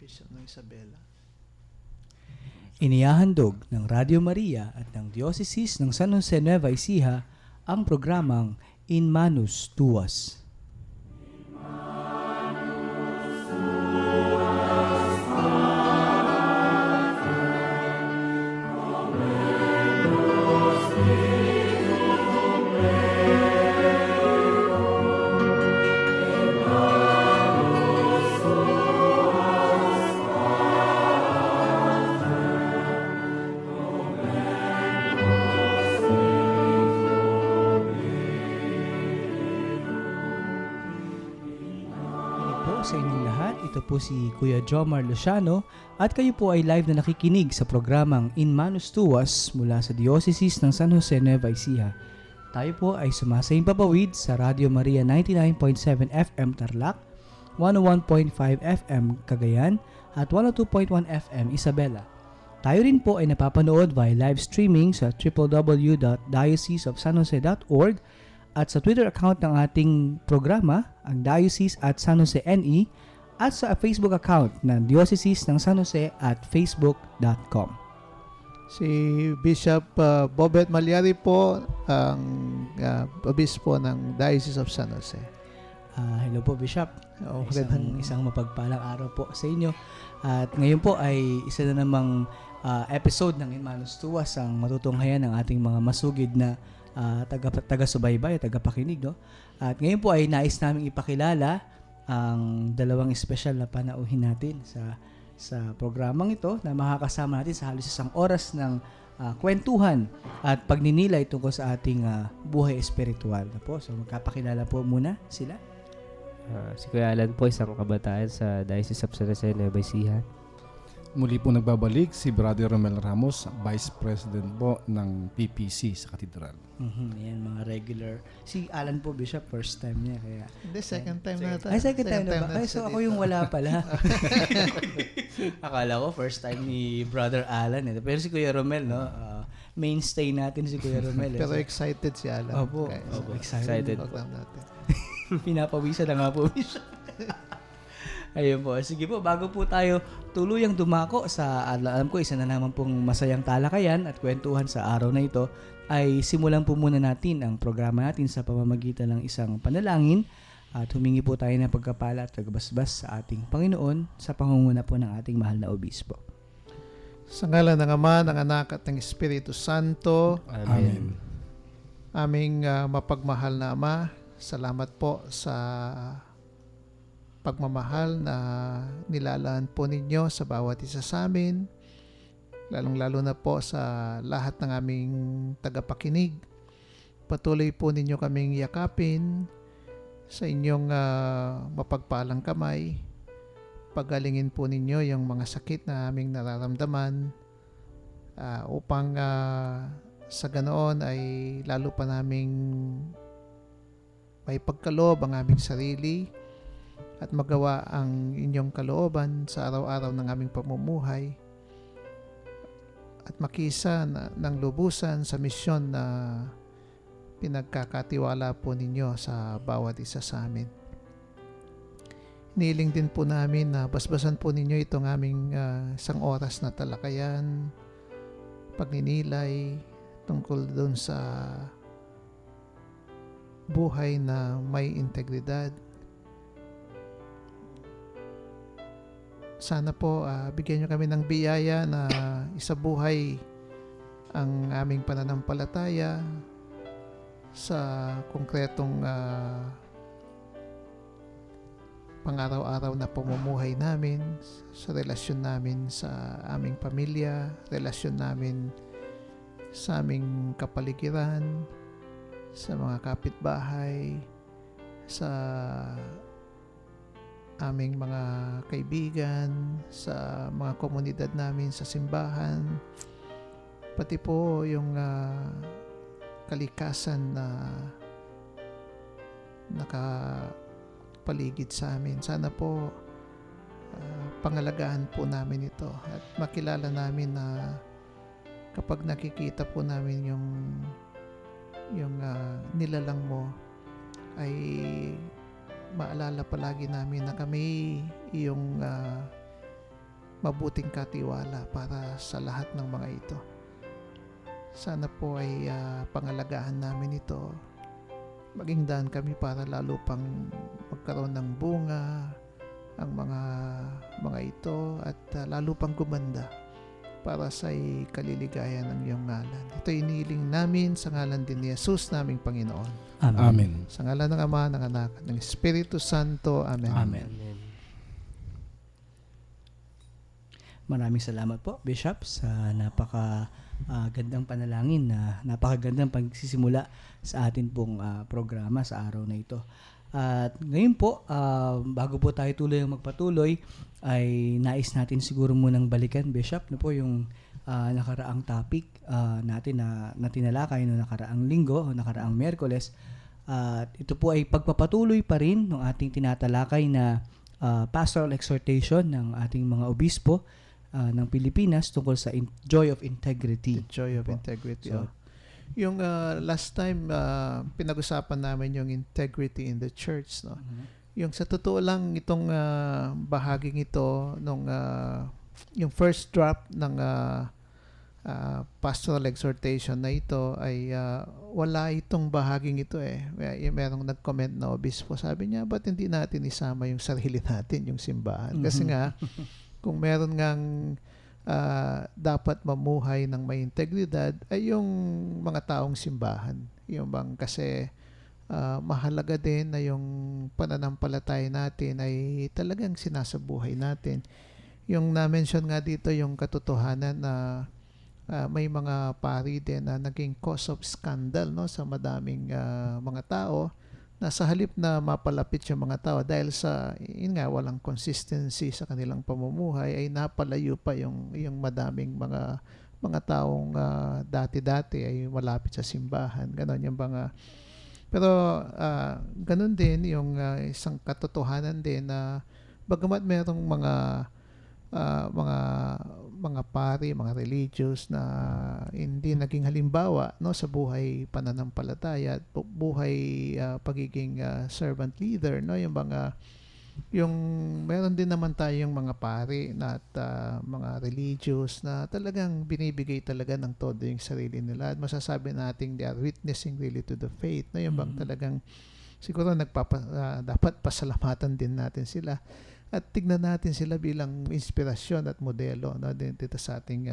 Bishop ng Isabela. Inihahandog ng Radio Maria at ng Diocese ng San Jose Nueva Ecija ang programang In Manus Tuas. Sa inyong lahat, ito po si Kuya Jomar Luciano at kayo po ay live na nakikinig sa programang In Manus Tuas mula sa Diocese ng San Jose Nueva Ecija. Tayo po ay sumasayang papawid sa Radio Maria 99.7 FM Tarlac, 101.5 FM Cagayan at 102.1 FM Isabela. Tayo rin po ay napapanood via live streaming sa www.dioceseofsanjose.org at sa Twitter account ng ating programa, ang Diocese at San Jose NE, at sa Facebook account ng Diocese ng San Jose at facebook.com. Si Bishop Bobet Malyari po, ang obispo ng Diocese of San Jose. Hello po, Bishop. Isang mapagpalang araw po sa inyo. At ngayon po ay isa na namang episode ng In Manus Tuas ang matutunghayan ng ating mga masugid na taga-subaybay at taga-pakinig, no? At ngayon po ay nais naming ipakilala ang dalawang espesyal na panauhin natin sa programang ito na makakasama natin sa halos isang oras ng kwentuhan at pagninilay tungkol sa ating buhay espiritual. Po. So magkapakilala po muna sila. Si Kuya Alan po, isang kabataan sa Diocese of San Jose Nueva Ecija. Muli po nagbabalik si Brother Romel Ramos, Vice President po ng PPC sa Katedral. Yan, mga regular. Si Alan po, Bishop, first time niya. Kaya, Hindi, second time na ito. Ay, second time na ba? Ay, so ako yung wala pala. Akala ko first time ni Brother Alan. Pero si Kuya Romel, no? Mainstay natin si Kuya Romel. Pero excited si Alan. Opo, excited. Pinapawisan na nga po, Bishop. Ayun po. Sige po, bago po tayo tuluyang dumako sa, alam ko, isa na naman pong masayang talakayan at kwentuhan sa araw na ito, ay simulan po muna natin ang programa natin sa pamamagitan ng isang panalangin at humingi po tayo ng pagkapala at pagbasbas sa ating Panginoon sa pangunguna po ng ating mahal na obispo. Sa ngalan ng Ama, ng Anak at ng Espiritu Santo. Amen. Aming mapagmahal na Ama, salamat po sa pagmamahal na nilalaan po ninyo sa bawat isa sa amin, lalong-lalo na po sa lahat ng aming tagapakinig. Patuloy po ninyo kaming yakapin sa inyong mapagpalang kamay. Pagalingin po ninyo yung mga sakit na aming nararamdaman upang sa ganoon ay lalo pa naming may pagkaloob ang aming sarili at magawa ang inyong kalooban sa araw-araw ng aming pamumuhay at makisa ng lubusan sa misyon na pinagkakatiwala po ninyo sa bawat isa sa amin. Hiniling din po namin na basbasan po ninyo itong aming isang oras na talakayan, pagninilay tungkol doon sa buhay na may integridad. Sana po bigyan nyo kami ng biyaya na isabuhay ang aming pananampalataya sa konkretong pang-araw-araw na pamumuhay namin, sa relasyon namin sa aming pamilya, relasyon namin sa aming kapaligiran, sa mga kapitbahay, sa aming mga kaibigan, sa mga komunidad namin sa simbahan, pati po yung kalikasan na nakapaligid sa amin. Sana po pangalagaan po namin ito at makilala namin na kapag nakikita po namin yung nilalang mo ay maalala palagi namin na kami iyong mabuting katiwala para sa lahat ng mga ito. Sana po ay pangalagaan namin ito. Maging daan kami para lalo pang magkaroon ng bunga ang mga ito at lalo pang gumanda para sa kaliligayan ng iyong ngalan. Ito iniling namin sa ngalan din ni Jesus naming Panginoon. Amen. Amen. Sa ngalan ng Ama, ng Anak, at ng Espiritu Santo. Amen. Amen. Maraming salamat po, Bishop, sa napakagandang panalangin na napakagandang pagsisimula sa atin pong programa sa araw na ito. At ngayon po, bago po tayo magpatuloy, ay nais natin siguro munang balikan, Bishop, na po yung nakaraang topic natin na tinalakay no nakaraang linggo o nakaraang Miyerkules. At ito po ay pagpapatuloy pa rin ng ating tinatalakay na pastoral exhortation ng ating mga obispo ng Pilipinas tungkol sa joy of integrity. The joy of integrity. So, yung last time pinag-usapan namin yung integrity in the church, no. Yung sa totoo lang itong bahaging ito nung yung first drop ng pastoral exhortation na ito ay wala itong bahaging ito merong nag-comment na obispo, sabi niya, ba't hindi natin isama yung sarili natin, yung simbahan? Kasi nga kung meron ngang dapat mamuhay ng may integridad ay yung mga taong simbahan. Yung bang kasi mahalaga din na yung pananampalataya natin ay talagang sinasabuhay natin. Yung na-mention nga dito yung katotohanan na may mga pari din na naging cause of scandal, no, sa madaming mga tao, na sa halip na mapalapit yung mga tao dahil sa walang consistency sa kanilang pamumuhay ay napalayo pa yung madaming mga taong dati-dati ay malapit sa simbahan. Ganon yung mga pero ganon din yung isang katotohanan din na bagamat merong mga pari, mga religious na hindi naging halimbawa, no, sa buhay pananampalataya at buhay pagiging servant leader, no, yung meron din naman tayong mga pari na at mga religious na talagang binibigay talaga ng todo yung sarili nila at masasabi natin they are witnessing really to the faith, no, yung bang talagang siguro dapat pasalamatan din natin sila. At tignan natin sila bilang inspirasyon at modelo, no, dito sa ating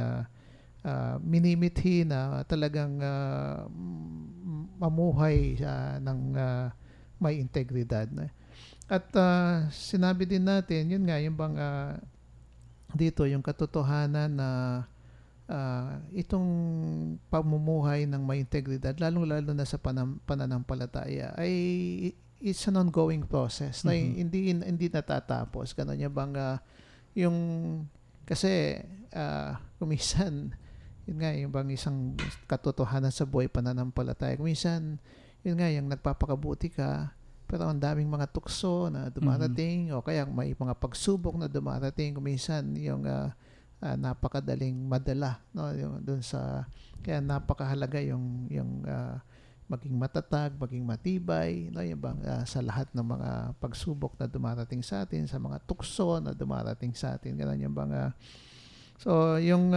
minimithi na talagang mamuhay ng may integridad. At sinabi din natin, yun nga, yung bang dito, yung katotohanan na itong pamumuhay ng may integridad, lalong-lalo na sa pananampalataya, ay it's an ongoing process na hindi natatapos. Ganun yung bang yung kasi kuminsan yun nga yung bang isang katotohanan sa buhay pananampalataya. Kuminsan yun nga yung nagpapakabuti ka pero ang daming mga tukso na dumarating o kaya may mga pagsubok na dumarating. Kuminsan yung napakadaling madala, no, yung doon sa kaya napakahalaga yung maging matatag, maging matibay, no, yung bang, sa lahat ng mga pagsubok na dumarating sa atin, sa mga tukso na dumarating sa atin. Ganun yung bang so yung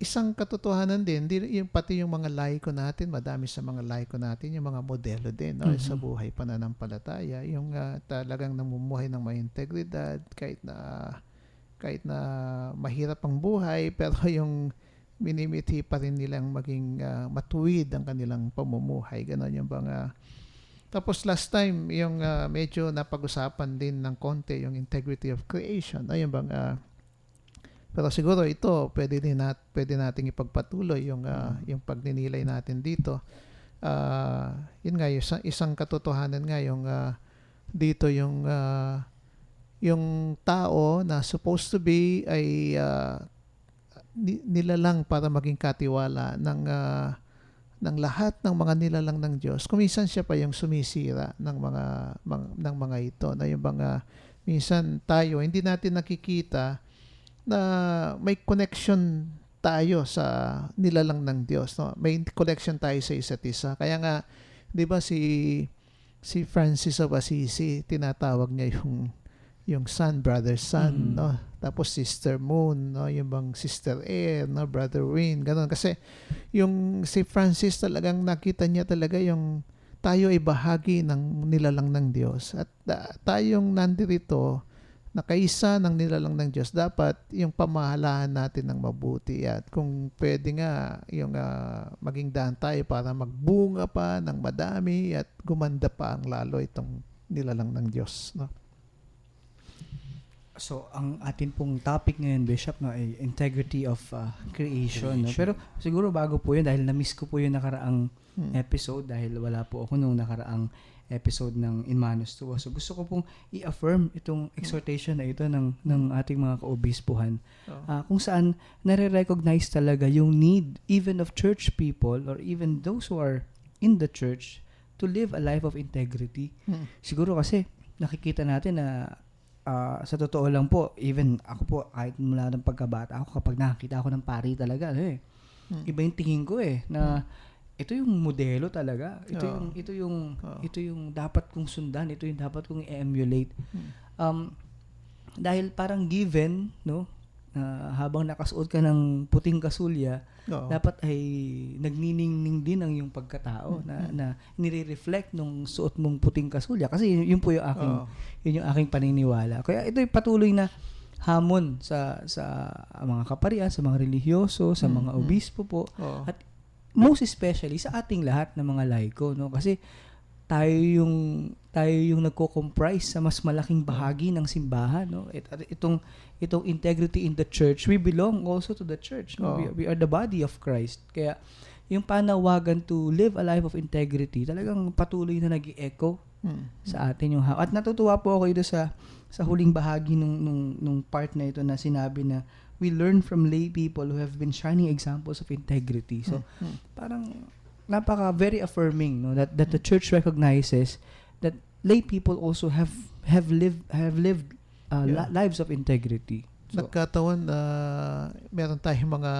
isang katotohanan din, yung pati yung mga laiko natin, madami sa mga laiko natin, yung mga modelo din, no, sa buhay pananampalataya, yung talagang namumuhay ng may integridad kahit na mahirap ang buhay, pero yung minimithi pa rin nilang maging matuwid ang kanilang pamumuhay. Ganon yung bang tapos last time yung medyo napag-usapan din ng konti yung integrity of creation. Ayun bang pero siguro ito pwede nating ipagpatuloy yung pagninilay natin dito. Yun nga isang katotohanan nga yung dito yung tao na supposed to be ay nilalang para maging katiwala ng lahat ng mga nilalang ng Diyos. Kuminsan siya pa yung sumisira ng mga ito, na yung mga minsan tayo hindi natin nakikita na may connection tayo sa nilalang ng Diyos, no? May connection tayo sa isa't isa. Kaya nga 'di ba si Francis of Assisi, tinatawag niya yung sun, brother sun, Mm. no? Tapos sister moon, no? Yung bang sister air, no? Brother wind, ganun. Kasi yung si Francis talagang nakita niya talaga yung tayo ay bahagi ng nilalang ng Diyos. At tayong nandito, nakaisa ng nilalang ng Diyos, dapat yung pamahalaan natin ng mabuti. At kung pwede nga, yung maging daan tayo para magbunga pa ng madami at gumanda pa ang lalo itong nilalang ng Diyos, no? So, ang atin pong topic ngayon, Bishop, no, ay integrity of creation. No? Pero siguro bago po yun, dahil na-miss ko po yung nakaraang episode, dahil wala po ako nung nakaraang episode ng In Manus Tuwa. So, gusto ko pong i-affirm itong exhortation na ito ng ating mga kaobispuhan. Kung saan nare-recognize talaga yung need even of church people or even those who are in the church to live a life of integrity. Siguro kasi nakikita natin na sa totoo lang po, even ako po, kahit mula ng pagkabata ako, kapag nakakita ako ng pari talaga, iba yung tingin ko na ito yung modelo talaga. Ito yung dapat kong sundan, ito yung dapat kong i-emulate. Dahil parang given, no, habang nakasuot ka ng puting kasulya, dapat ay nagniningning din ang iyong pagkatao na nire-reflect nung suot mong puting kasulya, kasi yun po yung aking paniniwala. Kaya ito ay patuloy na hamon sa mga kaparian, sa mga relihiyoso, sa mga obispo po, at most especially sa ating lahat ng mga laiko, no, kasi tayo yung nagko-comprise sa mas malaking bahagi ng simbahan, no. Itong integrity in the church, we belong also to the church, no? We are the body of Christ. Kaya yung panawagan to live a life of integrity talagang patuloy na nag-echo sa atin yung at natutuwa po ako ito sa huling bahagi nung part na ito na sinabi na we learn from lay people who have been shining examples of integrity. So parang very affirming, no, that the church recognizes that lay people also have lived lives of integrity. So, nagkataon na meron tayong mga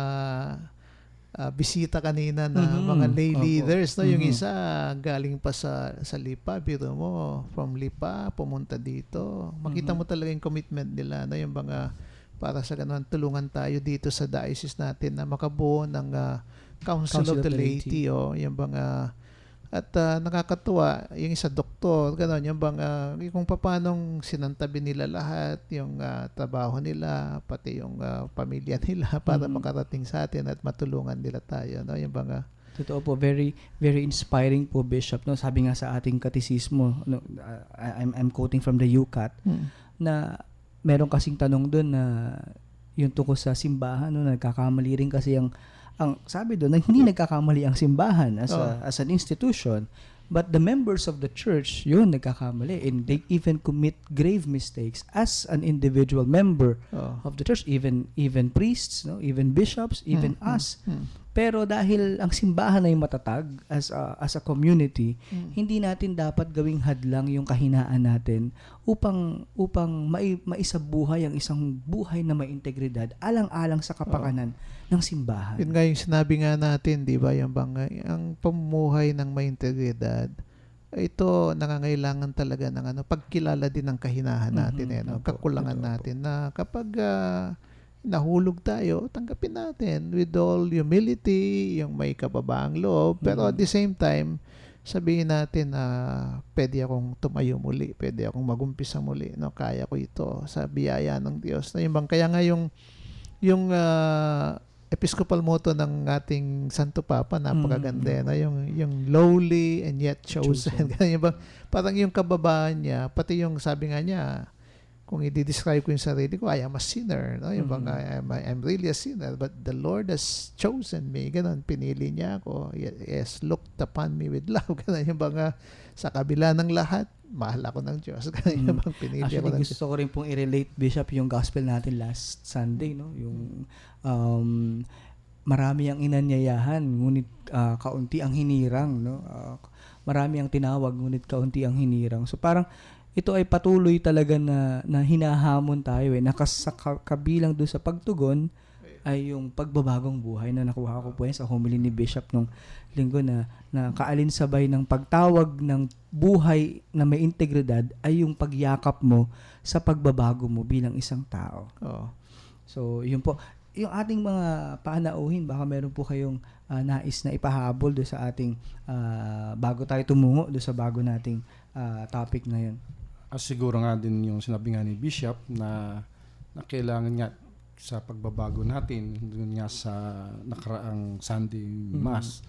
bisita kanina na mga lay leaders, no? Yung isa galing pa sa Lipa, biro mo, from Lipa pumunta dito. Makita mo talaga yung commitment nila, no? Yung mga para sa ganun, tulungan tayo dito sa diocese natin na makabuo ng Council of the Laity, yung mga at nakakatuwa, yung isa doktor, gano'n, yung bang kung paanong sinantabi nila lahat, yung trabaho nila, pati yung pamilya nila para makarating sa atin at matulungan nila tayo, no? Yung bang totoo po, very very inspiring po, Bishop, no? Sabi nga sa ating katisismo, no, I'm quoting from the UCAT, na meron kasing tanong doon na yung tungkol sa simbahan, no, nagkakamali rin kasi ang sabi doon na hindi nagkakamali ang simbahan as an institution, but the members of the church yun nagkakamali, and they even commit grave mistakes as an individual member of the church, even priests, no, even bishops, even us. Pero dahil ang simbahan ay matatag as a community, hindi natin dapat gawing hadlang yung kahinaan natin upang maisabuhay ang isang buhay na may integridad alang-alang sa kapakanan ng simbahan. Yun nga yung sinabi nga natin, di ba, yung bang ang pamumuhay ng may integridad, ito nangangailangan talaga ng pagkilala din ng kahinahan natin, kakulangan natin, na kapag nahulog tayo, tanggapin natin with all humility, yung may kababaang loob, pero at the same time, sabihin natin na pwede akong tumayo muli, pwede akong magumpisa muli, no, kaya ko ito sa biyaya ng Diyos. Na yung bang kaya nga yung episcopal motto ng ating Santo Papa, napakaganda, no? Yung lowly and yet chosen. Yung bang, parang yung kababaan niya, pati yung sabi nga niya, kung i-describe ko yung sarili ko, I am a sinner, no? Yung bang I'm really a sinner, but the Lord has chosen me. Ganon, pinili niya ako. Yes, looked upon me with love. Ganon, yung bang sa kabila ng lahat, mahal ako ng Diyos. Ganon, yung bang pinili actually, ako ng Diyos. Gusto ko rin pong i-relate, Bishop, yung gospel natin last Sunday, no? Yung marami ang inanyayahan, ngunit kaunti ang hinirang, no? Marami ang tinawag, ngunit kaunti ang hinirang. So parang ito ay patuloy talaga na hinahamon tayo, na kabilang doon sa pagtugon ay yung pagbabagong buhay na nakuha ko po yan sa homily ni Bishop nung linggo na kaalinsabay ng pagtawag ng buhay na may integridad ay yung pagyakap mo sa pagbabago mo bilang isang tao. Oo. So, yun po. Yung ating mga panauhin, baka meron po kayong nais na ipahabol do sa ating bago tayo tumungo do sa bago nating topic ngayon. Siguro nga din yung sinabi nga ni Bishop na kailangan nga sa pagbabago natin, doon nga sa nakaraang Sunday Mass,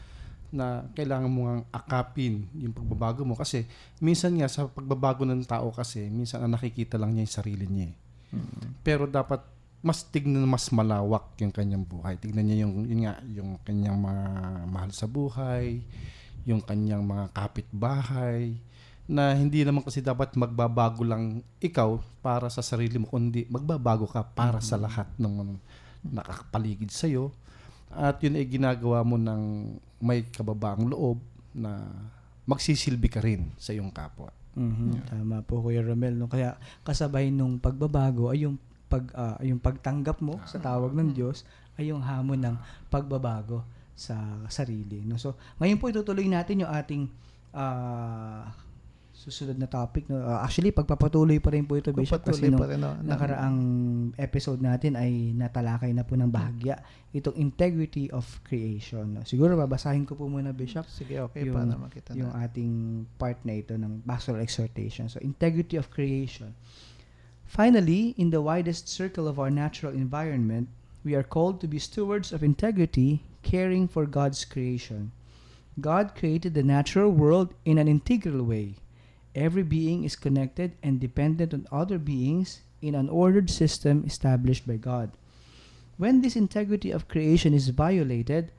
na kailangan mo nga akapin yung pagbabago mo. Kasi minsan nga sa pagbabago ng tao kasi, minsan ang nakikita lang niya yung sarili niya. Pero dapat mas tignan mas malawak yung kanyang buhay. Tignan niya yung kanyang mga mahal sa buhay, yung kanyang mga kapitbahay, na hindi naman kasi dapat magbabago lang ikaw para sa sarili mo, kundi magbabago ka para sa lahat ng nakakapaligid sa'yo. At yun ay ginagawa mo ng may kababaang loob na magsisilbi ka rin sa iyong kapwa. Tama po, Kuya Romel. No? Kaya kasabay nung pagbabago ay yung pagtanggap mo sa tawag ng Diyos ay yung hamon ng pagbabago sa sarili. No? So, ngayon po itutuloy natin yung ating susunod na topic. No? Actually, pagpapatuloy pa rin po ito, Bishop, kasi nung nakaraang episode natin ay natalakay na po ng bahagya itong integrity of creation. No? Siguro babasahin ko po muna, Bishop. Sige, okay, para makita na. Yung ating part na ito ng pastoral exhortation. So, integrity of creation. Finally, in the widest circle of our natural environment, we are called to be stewards of integrity, caring for God's creation. God created the natural world in an integral way. Every being is connected and dependent on other beings in an ordered system established by God. When this integrity of creation is violated,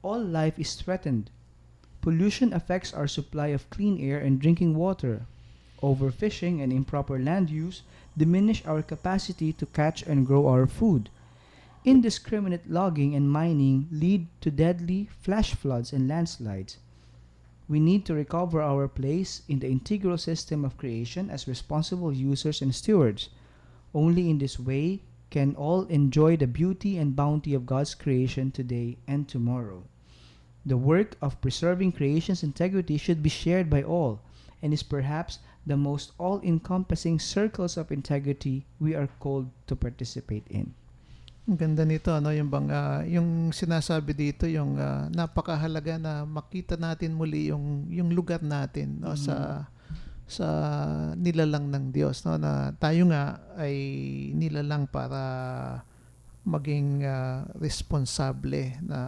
all life is threatened. Pollution affects our supply of clean air and drinking water. Overfishing and improper land use diminish our capacity to catch and grow our food. Indiscriminate logging and mining lead to deadly flash floods and landslides. We need to recover our place in the integral system of creation as responsible users and stewards. Only in this way can all enjoy the beauty and bounty of God's creation today and tomorrow. The work of preserving creation's integrity should be shared by all, and is perhaps the most all-encompassing circles of integrity we are called to participate in. Ang ganda nito, ano, yung sinasabi dito, yung napakahalaga na makita natin muli yung lugar natin, no, sa nilalang ng Diyos, no, na tayo nga ay nilalang para maging responsable na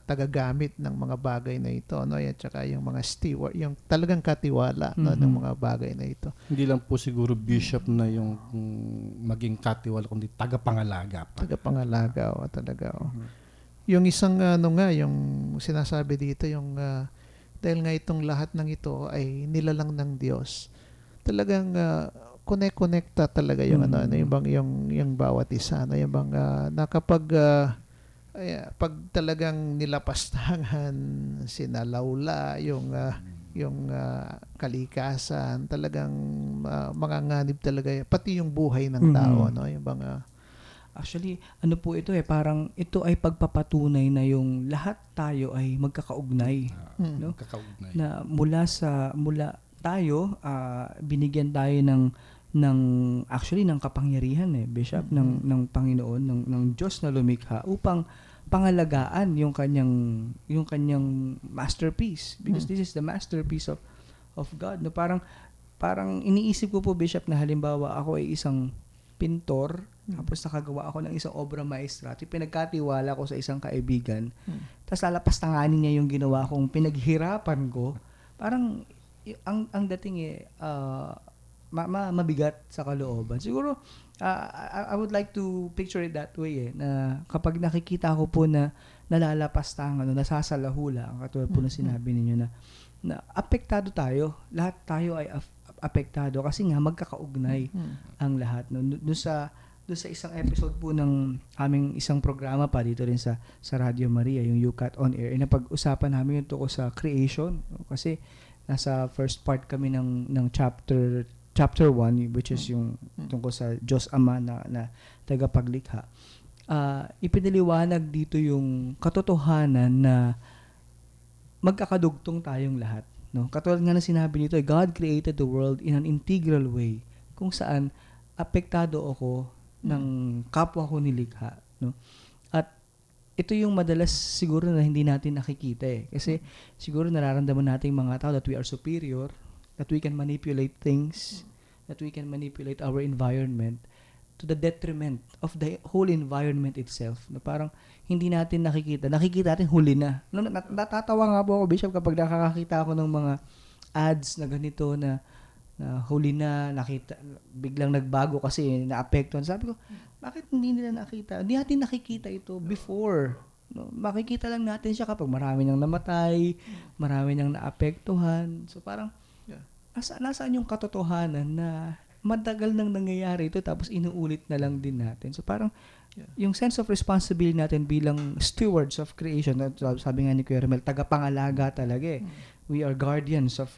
tagagamit ng mga bagay na ito, no, at saka yung mga steward, yung talagang katiwala, no, ng mga bagay na ito. Hindi lang po siguro, Bishop, na yung maging katiwala, kundi tagapangalaga pa. Tagapangalaga, talaga. Yung isang yung sinasabi dito, yung dahil nga itong lahat ng ito ay nilalang ng Diyos, talagang connecta talaga yung yung bawat isa, yung na kapag pag talagang nilapastangan, sinalawla yung kalikasan, talagang manganganib talaga pati yung buhay ng tao, no, yung actually ano po ito parang ito ay pagpapatunay na yung lahat tayo ay magkakaugnay, no? Magkakaugnay. Na mula tayo binigyan tayo ng actually ng kapangyarihan, Bishop, ng Panginoon, ng Diyos na lumikha upang pangalagaan yung kanyang masterpiece, because this is the masterpiece of God. No, parang iniisip ko po, Bishop, na halimbawa ako ay isang pintor, tapos nakagawa ako ng isang obra maestra, pinagkatiwala ko sa isang kaibigan, tapos lalapastanganin niya yung ginawa kong pinaghirapan ko, parang ang dating mabigat sa kalooban. Siguro, I would like to picture it that way, na kapag nakikita ko po na nalalapastangan, nasasalahula, ang katulad po na sinabi ninyo na apektado tayo. Lahat tayo ay apektado kasi nga magkakaugnay ang lahat. Doon sa isang episode po ng aming isang programa pa dito rin sa Radio Maria, yung UCAT On Air, napag-usapan namin yung tungkol sa creation. Kasi nasa first part kami ng chapter 1, which is yung tungkol sa Diyos Ama na tagapaglikha. ipinaliwanag dito yung katotohanan na magkakadugtong tayong lahat. No? Katulad nga na sinabi nito, God created the world in an integral way kung saan apektado ako ng kapwa ko nilikha. No? At ito yung madalas siguro na hindi natin nakikita eh. Kasi siguro nararamdaman nating mga tao that we are superior, that we can manipulate things, that we can manipulate our environment to the detriment of the whole environment itself. Na parang hindi natin nakikita. Nakikita natin huli na. Natatawa nga po ako, Bishop, kapag nakakakita ako ng mga ads na ganito na huli na, nakita, biglang nagbago kasi naapektuhan. Sabi ko, bakit hindi nila nakita? Hindi natin nakikita ito before. No? Makikita lang natin siya kapag marami nang namatay, marami nang naapektuhan. So parang, nasaan yung katotohanan na matagal nang nangyayari ito tapos inuulit na lang din natin. So parang yung sense of responsibility natin bilang stewards of creation, sabi nga ni Kuya Romel, tagapangalaga talaga eh. We are guardians of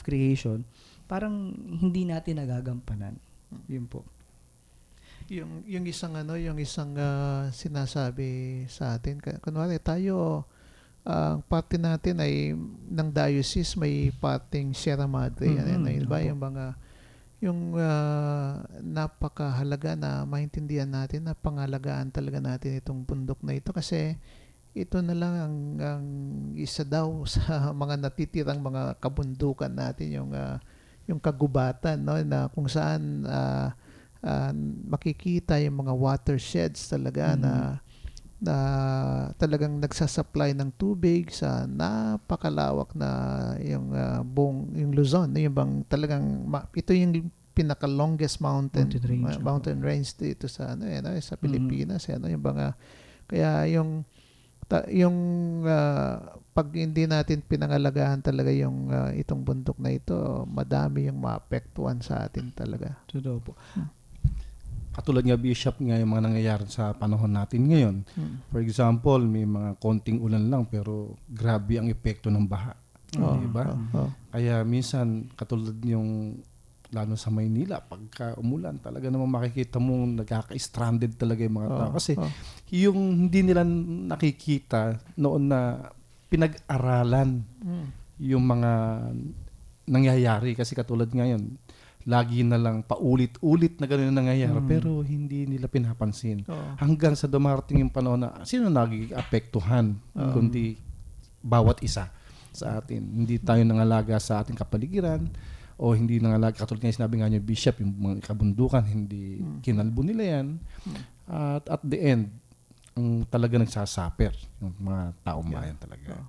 creation. Parang hindi natin nagagampanan. Yun po. Yung isang sinasabi sa atin, kunwari tayo, ang parte natin ay ng diocese, may parting Sierra Madre, iba yung mga napakahalaga na maintindihan natin na pangalagaan talaga natin itong bundok na ito, kasi ito na lang ang isa daw sa mga natitirang mga kabundukan natin, yung kagubatan, no, na kung saan makikita yung mga watersheds talaga na talagang nagsasupply ng tubig sa napakalawak na yung buong yung Luzon, yung bang talagang ito yung pinaka longest mountain range dito sa sa Pilipinas, yung mga kaya pag hindi natin pinangalagahan talaga yung itong bundok na ito, madami yung maapektuhan sa atin talaga. Totoo po. Katulad nga, Bishop, nga yung mga nangyayari sa panahon natin ngayon. For example, may mga konting ulan lang pero grabe ang epekto ng baha. Diba? Kaya minsan, katulad yung lalo sa Maynila, pagka umulan, talaga naman makikita mo nagkaka-stranded talaga yung mga tao. Kasi yung hindi nila nakikita noon na pinag-aralan yung mga nangyayari. Kasi katulad ngayon, lagi na lang paulit-ulit na gano'n nangyayari pero hindi nila pinapansin. Hanggang sa dumarating yung panahon na sino nag-apektuhan kundi bawat isa sa atin. Hindi tayo nangalaga sa ating kapaligiran o hindi nangalaga, katulad nga sinabi nga niyo, Bishop, yung mga kabundukan, hindi kinalbo nila yan. At at the end, ang talaga nagsasaper yung mga taong bayan talaga.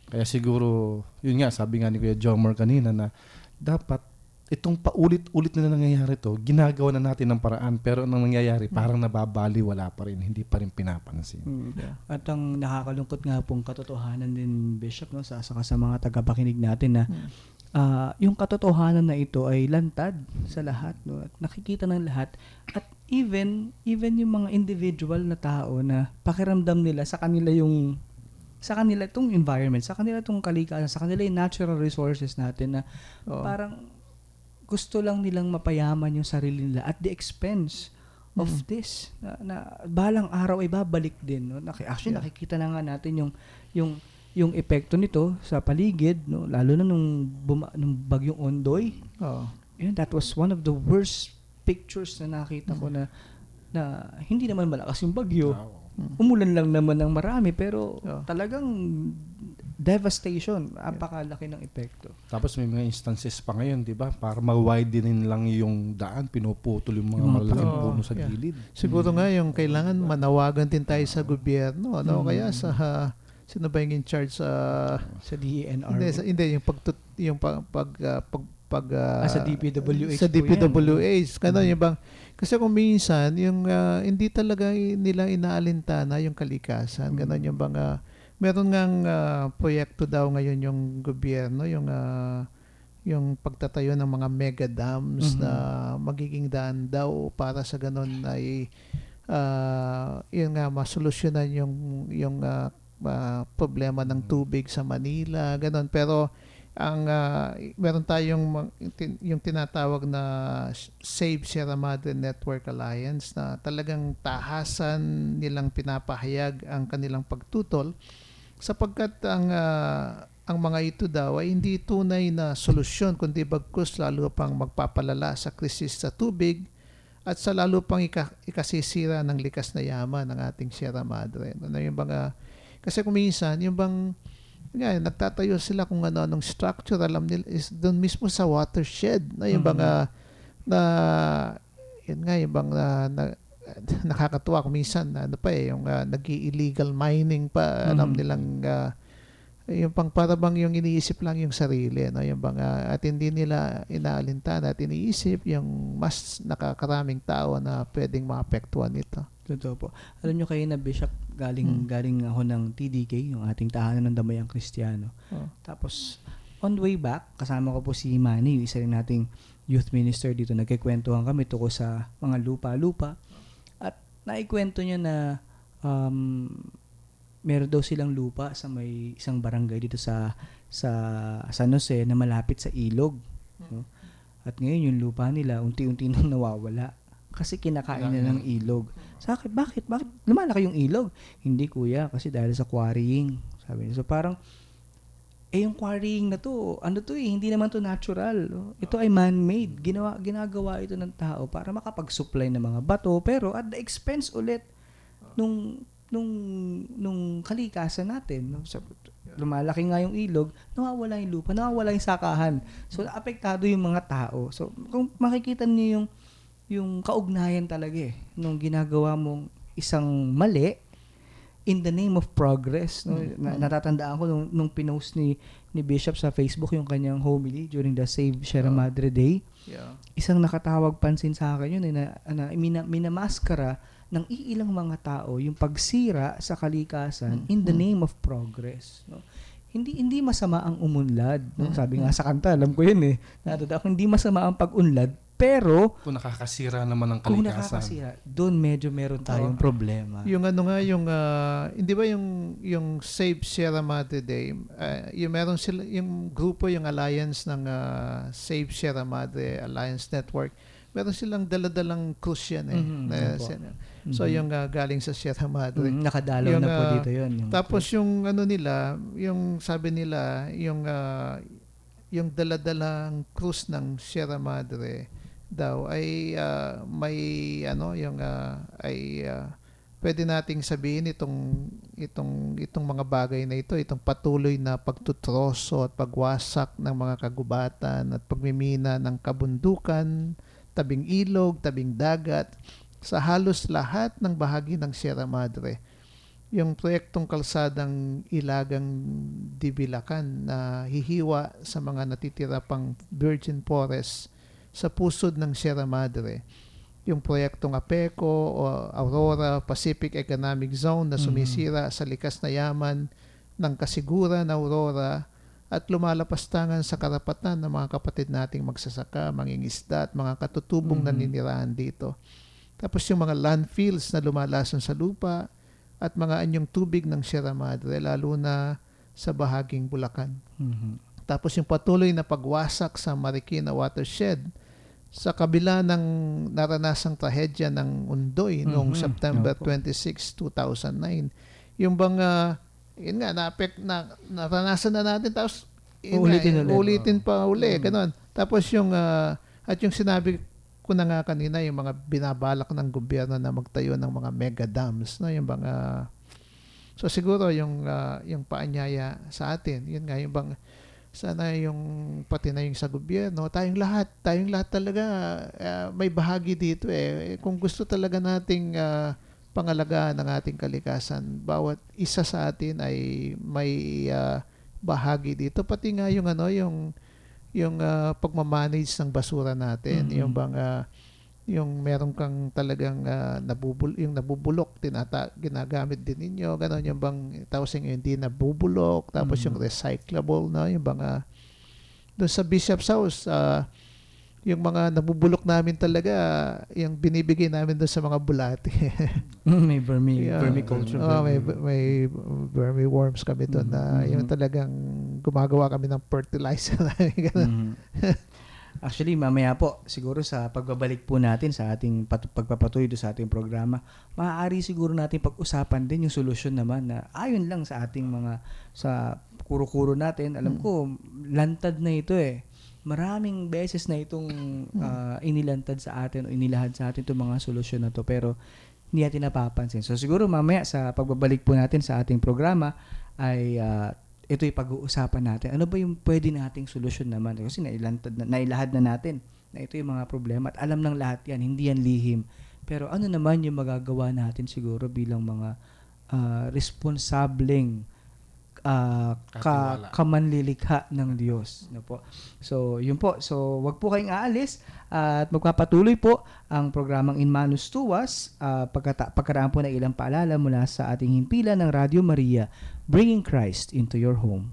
Kaya siguro, yun nga, sabi nga ni Kuya Jomar kanina na dapat itong paulit-ulit na nangyayari to, ginagawa na natin ng paraan, pero anong nangyayari, parang nababali, wala pa rin, hindi pa rin pinapansin. At ang nakakalungkot nga pong katotohanan din, Bishop, no, sa mga tagapakinig natin na yung katotohanan na ito ay lantad sa lahat, no, at nakikita ng lahat, at even yung mga individual na tao na pakiramdam nila sa kanila itong environment, sa kanila itong kalikasan, sa kanila yung natural resources natin na parang gusto lang nilang mapayaman yung sarili nila at the expense of this na balang araw ay babalik din, no? Actually nakikita na nga natin yung epekto nito sa paligid, no? Lalo na nung bagyong Ondoy. That was one of the worst pictures na nakita ko na hindi naman malakas yung bagyo. Umulan lang naman ng marami pero talagang devastation, apakalaki ng epekto. Tapos may mga instances pa ngayon, di ba? Para ma-widenin lang yung daan, pinuputol yung mga malalaking puno sa gilid. Siguro nga yung kailangan manawagan din tayo sa gobyerno, no? Kaya sa sino ba yung in charge sa DENR? Hindi yung sa DPWH. Sa DPWH. Yung bang kasi kung minsan yung hindi talaga nila inaalintana yung kalikasan, ganon yung bang meron ngang proyekto daw ngayon yung gobyerno, yung pagtatayo ng mga mega dams na magiging daan daw para sa ganun ay yun nga masolusyonan yung problema ng tubig sa Manila, ganun. Pero meron tayong yung tinatawag na Save Sierra Madre Network Alliance na talagang tahasan nilang pinapahayag ang kanilang pagtutol sapagkat ang mga ito daw ay hindi tunay na solusyon kundi bagkus lalo pang magpapalala sa krisis sa tubig at sa lalo pang ikasisira ng likas na yaman ng ating Sierra Madre. Yung kasi kung minsan yung nagtatayo sila kung anong structure, alam nila is doon mismo sa watershed na yung nakakatuwa kung minsan yung nag-illegal mining pa, alam nilang yung para bang yung iniisip lang yung sarili, no? Yung at hindi nila inaalintana at iniisip yung mas nakakaraming tao na pwedeng maapektuhan nito. Totoo po. Alam nyo kayo na Bishop, galing ako ng TDK, yung ating tahanan ng Damayang Kristiyano. Tapos, on the way back, kasama ko po si Manny, yung isa rin nating youth minister dito. Nagkikwentuhan kami tungkol sa mga lupa-lupa. At naikwento niya na meron daw silang lupa sa may isang barangay dito sa San Jose na malapit sa ilog. No? At ngayon yung lupa nila, unti-unti nang nawawala. Kasi kinakain na ng ilog. Sa akin, bakit? Lumalaki yung ilog? Hindi kuya, kasi dahil sa quarrying. Sabi niya. So parang, yung quarrying na to, hindi naman to natural. No? Ito ay man-made. Ginagawa ito ng tao para makapag-supply ng mga bato, pero at the expense ulit nung kalikasan natin. No? So, lumalaki nga yung ilog, nawawala yung lupa, nawawala yung sakahan. So, apektado yung mga tao. So, kung makikita niyo yung kaugnayan talaga nung ginagawa mong isang mali in the name of progress. No? Natatandaan ko nung pinost ni Bishop sa Facebook yung kanyang homily during the Save Sierra Madre Day. Yeah. Isang nakatawag pansin sa akin yun na minamaskara ng iilang mga tao yung pagsira sa kalikasan in the name of progress. No? Hindi masama ang umunlad. No? Sabi nga sa kanta, alam ko yun Natanda ako, hindi masama ang pag-unlad, pero kung nakakasira naman ng kalikasan, doon medyo meron tayong problema. Yung hindi ba yung Save Sierra Madre Day, yung meron sila, yung grupo, yung alliance ng Save Sierra Madre Alliance Network, meron silang daladalang cruise yan So yung galing sa Sierra Madre. Nakadalaw na po dito yun. Tapos yung nila, yung sabi nila, yung daladalang cruise ng Sierra Madre daw ay pwede nating sabihin itong mga bagay na itong patuloy na pagtutroso at pagwasak ng mga kagubatan at pagmimina ng kabundukan, tabing ilog, tabing dagat sa halos lahat ng bahagi ng Sierra Madre. Yung proyektong kalsadang Ilagang Dibilacan na hihiwa sa mga natitira pang virgin forest sa pusod ng Sierra Madre. Yung proyektong APECO o Aurora Pacific Economic Zone na sumisira sa likas na yaman ng kasiguran Aurora at lumalapastangan sa karapatan ng mga kapatid nating magsasaka, mangingisda at mga katutubong naninirahan dito. Tapos yung mga landfills na lumalason sa lupa at mga anyong tubig ng Sierra Madre, lalo na sa bahaging Bulacan. Tapos yung patuloy na pagwasak sa Marikina watershed sa kabila ng naranasang trahedya ng Undoy noong September 26, 2009. Yung bang, naranasan na natin, tapos ulitin pa uli, ganun. Tapos at yung sinabi ko na nga kanina, yung mga binabalak ng gobyerno na magtayo ng mga mega dams, no? Yung bang, so siguro yung paanyaya sa atin, yun nga, yung bang, sana yung pati na yung sa gobyerno, tayong lahat talaga may bahagi dito kung gusto talaga nating pangalagaan ng ating kalikasan, bawat isa sa atin ay may bahagi dito, pati nga yung pagmamanage ng basura natin, yung bang yung meron kang talagang nabubulok, ginagamit din ninyo, gano'n, yung bang tapos yung hindi nabubulok, tapos yung recyclable, no? Yung bang doon sa Bishop's House, yung mga nabubulok namin talaga, yung binibigay namin doon sa mga bulati. May Yeah. vermiculture. May vermiworms kami doon na yung talagang gumagawa kami ng fertilizer. Ganun. Actually, mamaya po, siguro sa pagbabalik po natin sa ating pagpapatuloy sa ating programa, maaari siguro natin pag-usapan din yung solusyon naman na ayon lang sa ating sa kuro-kuro natin. Alam ko, lantad na ito eh. Maraming beses na itong inilantad sa atin o inilahad sa atin itong mga solusyon na to, pero hindi natin napapansin. So siguro mamaya sa pagbabalik po natin sa ating programa ay ito'y pag-uusapan natin. Ano ba yung pwede nating solusyon naman? Kasi nailahad na natin na ito yung mga problema at alam ng lahat yan, hindi yan lihim. Pero ano naman yung magagawa natin siguro bilang mga responsableng kamanlilikha ng Diyos. No po? So, yun po. So, wag po kayong aalis at magpapatuloy po ang programang In Manus Tuas pagkaraan po ng ilang paalala mula sa ating himpilan ng Radio Maria, Bringing Christ into Your Home.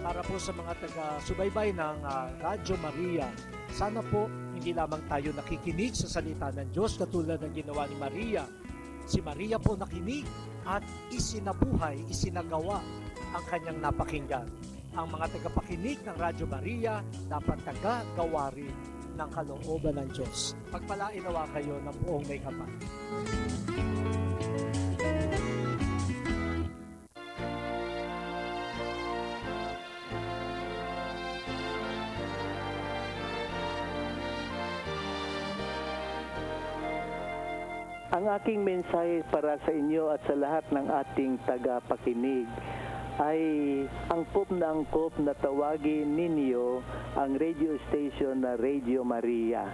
Para po sa mga taga-subaybay ng Radio Maria, sana po hindi lamang tayo nakikinig sa salita ng Diyos katulad ng ginawa ni Maria. Si Maria po nakinig at isinabuhay, isinagawa ang kanyang napakinggan. Ang mga tagapakinig ng Radio Maria dapat taga-gawa rin ng kalooban ng Diyos. Pagpalain nawa kayo ng buong may kapal. Ang aking mensahe para sa inyo at sa lahat ng ating tagapakinig ay angkop na tawagin ninyo ang radio station na Radio Maria,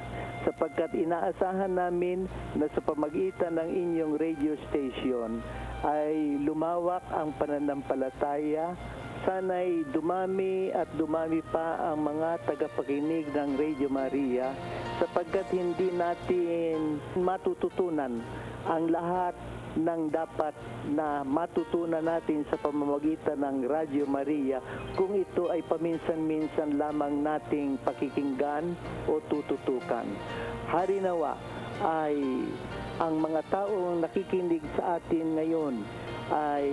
sapagkat inaasahan namin na sa pamagitan ng inyong radio station ay lumawak ang pananampalataya. Sana'y dumami at dumami pa ang mga tagapakinig ng Radio Maria, sapagkat hindi natin matututunan ang lahat ng dapat na matutunan natin sa pamamagitan ng Radio Maria kung ito ay paminsan-minsan lamang nating pakikinggan o tututukan. Harinawa ay ang mga taong nakikinig sa atin ngayon ay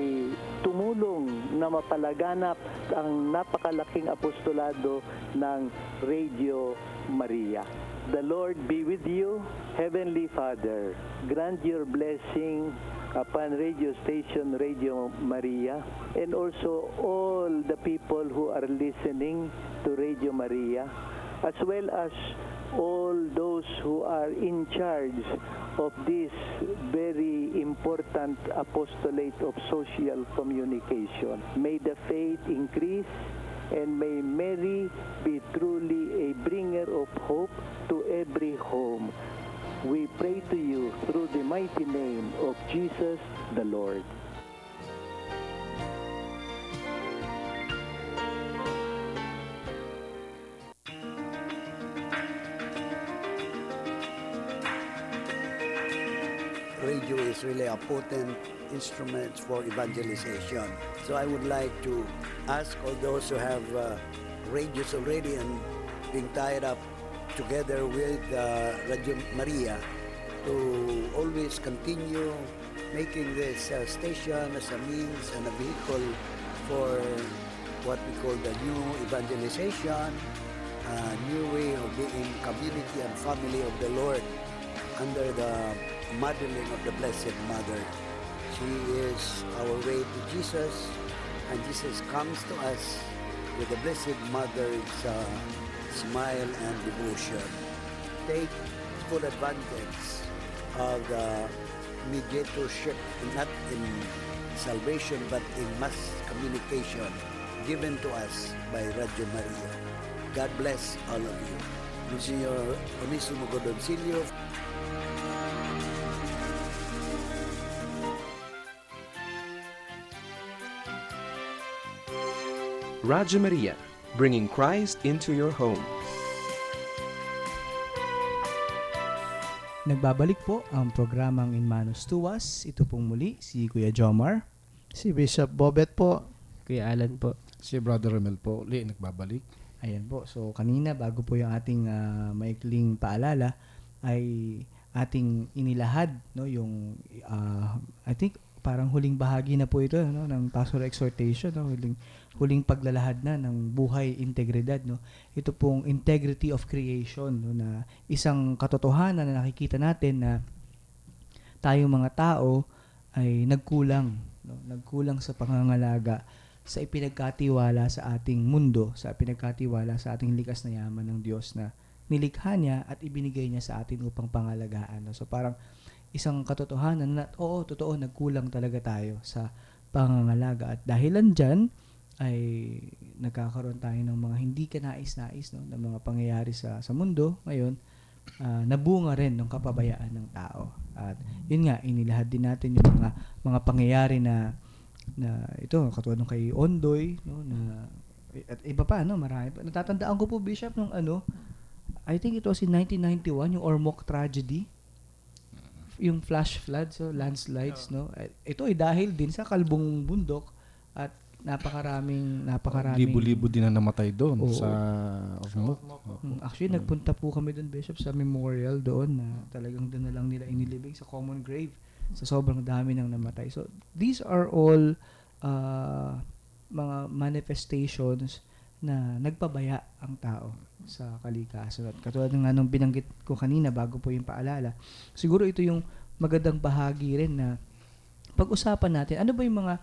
tumulong na mapalaganap ang napakalaking apostolado ng Radio Maria. The Lord be with you, Heavenly Father. Grant your blessing upon radio station Radio Maria and also all the people who are listening to Radio Maria, as well as all those who are in charge of this very important apostolate of social communication. May the faith increase and may Mary be truly a bringer of hope to every home. We pray to you through the mighty name of Jesus the Lord. Radio is really a potent instrument for evangelization. So I would like to ask all those who have radios already and being tied up together with Radio Maria to always continue making this station as a means and a vehicle for what we call the new evangelization, a new way of being community and family of the Lord under the modeling of the Blessed Mother. She is our way to Jesus, and Jesus comes to us with the Blessed Mother's smile and devotion. Take full advantage of the mediatorship, not in salvation but in mass communication given to us by Radio Maria. God bless all of you. Monsignor Onesimo Godoncillo. Radio Maria, bringing Christ into your home. Nagbabalik po ang programang In Manus Tuas. Ito pong muli si Kuya Jomar. Si Bishop Bobet po. Kuya Alan po. Si Brother Romel po, nagbabalik. Ayan po. So, kanina, bago po yung ating maikling paalala, ay ating inilahad, no, yung, I think, parang huling bahagi na po ito, no, ng pastoral exhortation, no, huling paglalahad na ng buhay integridad, no. Ito pong integrity of creation, no, na isang katotohanan na nakikita natin na tayong mga tao ay nagkulang, no, nagkulang sa pangangalaga sa ipinagkatiwala sa ating mundo, sa ipinagkatiwala sa ating likas na yaman ng Diyos na nilikha niya at ibinigay niya sa atin upang pangalagaan. So parang isang katotohanan na, oo, totoo, nagkulang talaga tayo sa pangangalaga. At dahilan dyan, ay nagkakaroon tayo ng mga hindi kanais-nais, no, ng mga pangyayari sa mundo ngayon, nabunga rin ng kapabayaan ng tao. At yun nga, inilahad din natin yung mga pangyayari na ito, katulad nung kay Ondoy, no, na at iba pa, no, marami pa. Natatandaan ko po, Bishop, nung I think it was in 1991, yung Ormoc tragedy, yung flash floods, so landslides, no. Ito ay dahil din sa kalbong bundok at napakaraming libo-libo din na namatay doon sa Ormoc. Actually, nagpunta po kami doon, Bishop, sa memorial doon na talagang doon na lang nila inilibing sa common grave. Sa sobrang dami ng namatay. So, these are all mga manifestations na nagpabaya ang tao sa kalikasan. At katulad ng anong binanggit ko kanina bago po yung paalala, siguro ito yung magandang bahagi rin na pag-usapan natin, ano ba yung mga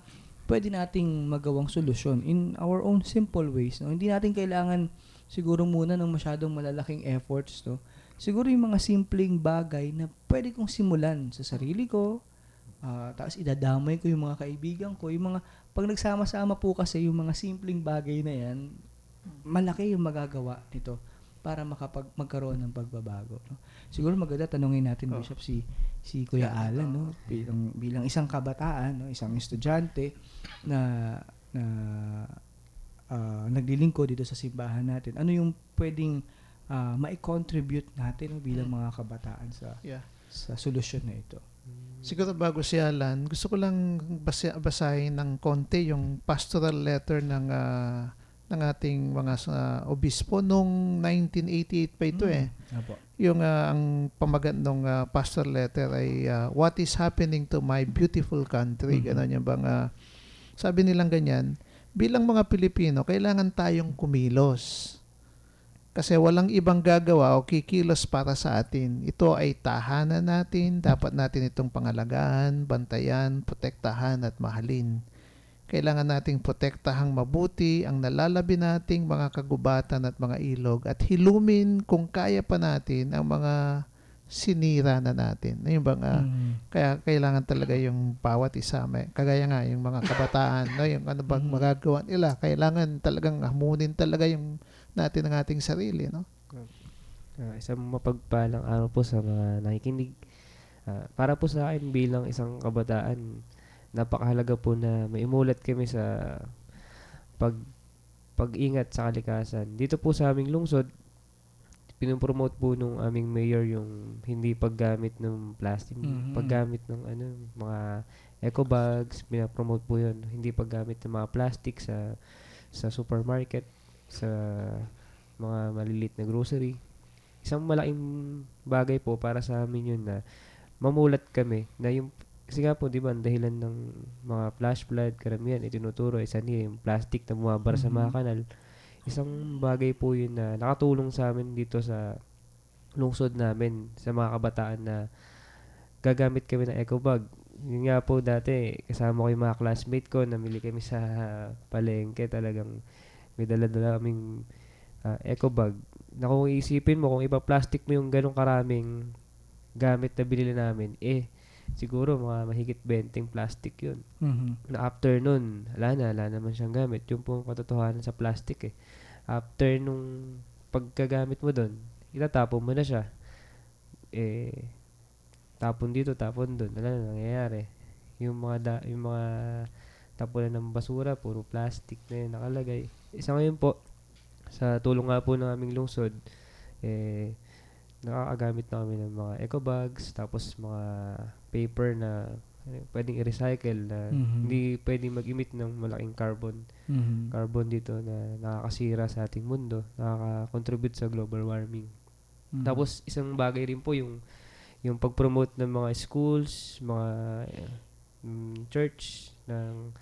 pwede nating magawang solusyon in our own simple ways. No? Hindi natin kailangan siguro muna ng masyadong malalaking efforts, no? Siguro yung mga simpleng bagay na pwede kong simulan sa sarili ko, tapos idadamay ko yung mga kaibigan ko, yung mga, pag nagsama-sama po kasi yung mga simpleng bagay na yan, malaki yung magagawa nito para magkaroon ng pagbabago. No? Siguro maganda tanungin natin, Bishop, si Kuya Alan, no? bilang isang kabataan, no? Isang estudyante na naglilingkod dito sa simbahan natin. Ano yung pwedeng ma-contribute natin, no, bilang mga kabataan sa solusyon na ito? Siguro bago si Alan, gusto ko lang basahin ng konti yung pastoral letter ng ating mga obispo noong 1988 pa ito Apo. Yung ang pamagat ng pastoral letter ay what is happening to my beautiful country. Ganon yung bang sabi nilang ganyan, bilang mga Pilipino, kailangan tayong kumilos. Kasi walang ibang gagawa o kikilos para sa atin. Ito ay tahanan natin. Dapat natin itong pangalagaan, bantayan, protektahan at mahalin. Kailangan nating protektahang mabuti ang nalalabi nating mga kagubatan at mga ilog at hilumin kung kaya pa natin ang mga sinira na natin. Yung bang, kaya kailangan talaga yung bawat isa. Kagaya nga yung mga kabataan, no, yung ano bang magagawa nila. Kailangan talagang hamunin talaga yung natin ang ating sarili, no? Isang mapagpalang araw po sa mga nakikinig. Para po sa akin bilang isang kabataan, napakahalaga po na maimulat kami sa pag-ingat sa kalikasan. Dito po sa aming lungsod, pinopromote po nung aming mayor yung hindi paggamit ng plastic, paggamit ng mga eco bags, pinapromote po yun. Hindi paggamit ng mga plastic sa supermarket, sa mga maliliit na grocery. Isang malaking bagay po para sa amin yun na mamulat kami na yung, kasi nga po, di ba, ang dahilan ng mga flash flood, karamihan, itinuturo, isa niya yung plastic na bumabara sa mga kanal. Isang bagay po yun na nakatulong sa amin dito sa lungsod namin, sa mga kabataan na gagamit kami ng eco bag. Yun nga po dati, kasama ko yung mga classmate ko, namili kami sa palengke, talagang may dala-dala kaming eco bag. Na kung iisipin mo, kung ipa-plastic mo yung ganong karaming gamit na binili namin, siguro mga mahigit 20 plastic yun. Na after nun, wala naman siyang gamit. Yung pong katotohanan sa plastic After nung pagkagamit mo dun, itatapon mo na siya. Tapon dito, tapon dun. Wala na nangyayari. Yung mga tapunan ng basura, puro plastic na yun nakalagay. Isa ngayon po, sa tulong nga po ng aming lungsod, nakakagamit na kami ng mga eco bags, tapos mga paper na pwedeng i-recycle na hindi pwedeng mag-emit ng malaking carbon dito na nakakasira sa ating mundo, nakaka-contribute sa global warming. Tapos isang bagay rin po yung pag-promote ng mga schools, mga church ng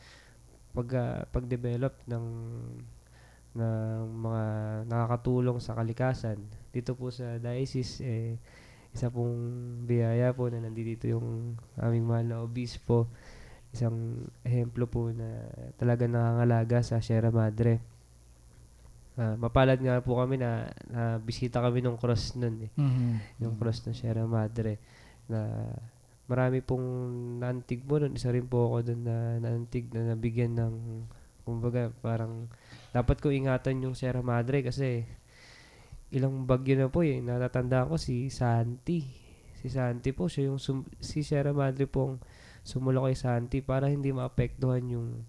pag-develop ng mga nakakatulong sa kalikasan. Dito po sa diocese, isa pong biyaya po na nandito yung aming mahal na obispo. Isang ehemplo po na talaga nakangalaga sa Sierra Madre. Mapalad nga po kami na bisita kami ng cross nun yung cross ng Sierra Madre na marami pong naantig mo nun. Isa rin po ako dun na naantig na nabigyan ng kumbaga parang dapat ko ingatan yung Sierra Madre kasi ilang bagyo na po natatandaan ko si Santi po siya yung si Sierra Madre pong sumulong kay Santi para hindi maapektuhan yung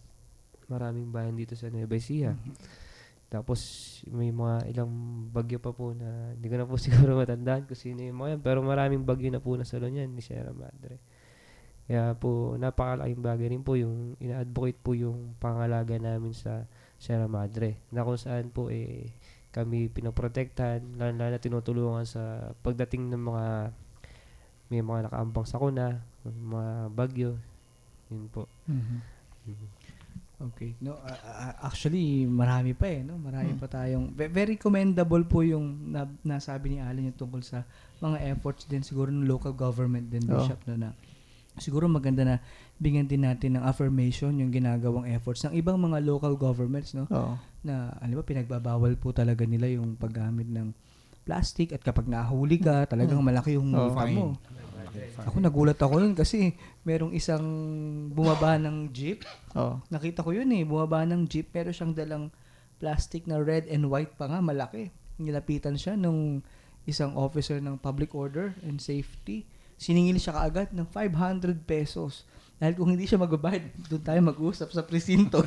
maraming bayan dito sa Nueva Ecija. Tapos may mga ilang bagyo pa po na hindi ko na po siguro matandaan kung sino yung mga yan, pero maraming bagyo na po nasalo niyan ni Sierra Madre. Kaya po napakalaking bagay rin po yung ina-advocate po yung pangalaga namin sa Sierra Madre na kung saan po kami pinoprotektahan, lalo na tinutulungan sa pagdating ng may mga nakaambang sakuna, mga bagyo. Yun po. Okay. No, actually marami pa no. Marami pa tayong very commendable po yung nasabi ni Alan yung tungkol sa mga efforts din siguro ng local government din, Bishop, no, na siguro maganda na bigyan din natin ng affirmation yung ginagawang efforts ng ibang mga local governments, no? Na alam mo pinagbabawal po talaga nila yung paggamit ng plastic at kapag nahuli ka, talagang malaki yung multa mo. Ako nagulat ako yun kasi merong isang bumaba ng jeep. Nakita ko yun bumaba ng jeep pero siyang dalang plastic na red and white pa nga, malaki. Nilapitan siya nung isang officer ng public order and safety. Siningil siya kaagad ng 500 pesos. Dahil kung hindi siya magbabayad, doon tayo mag-usap sa presinto.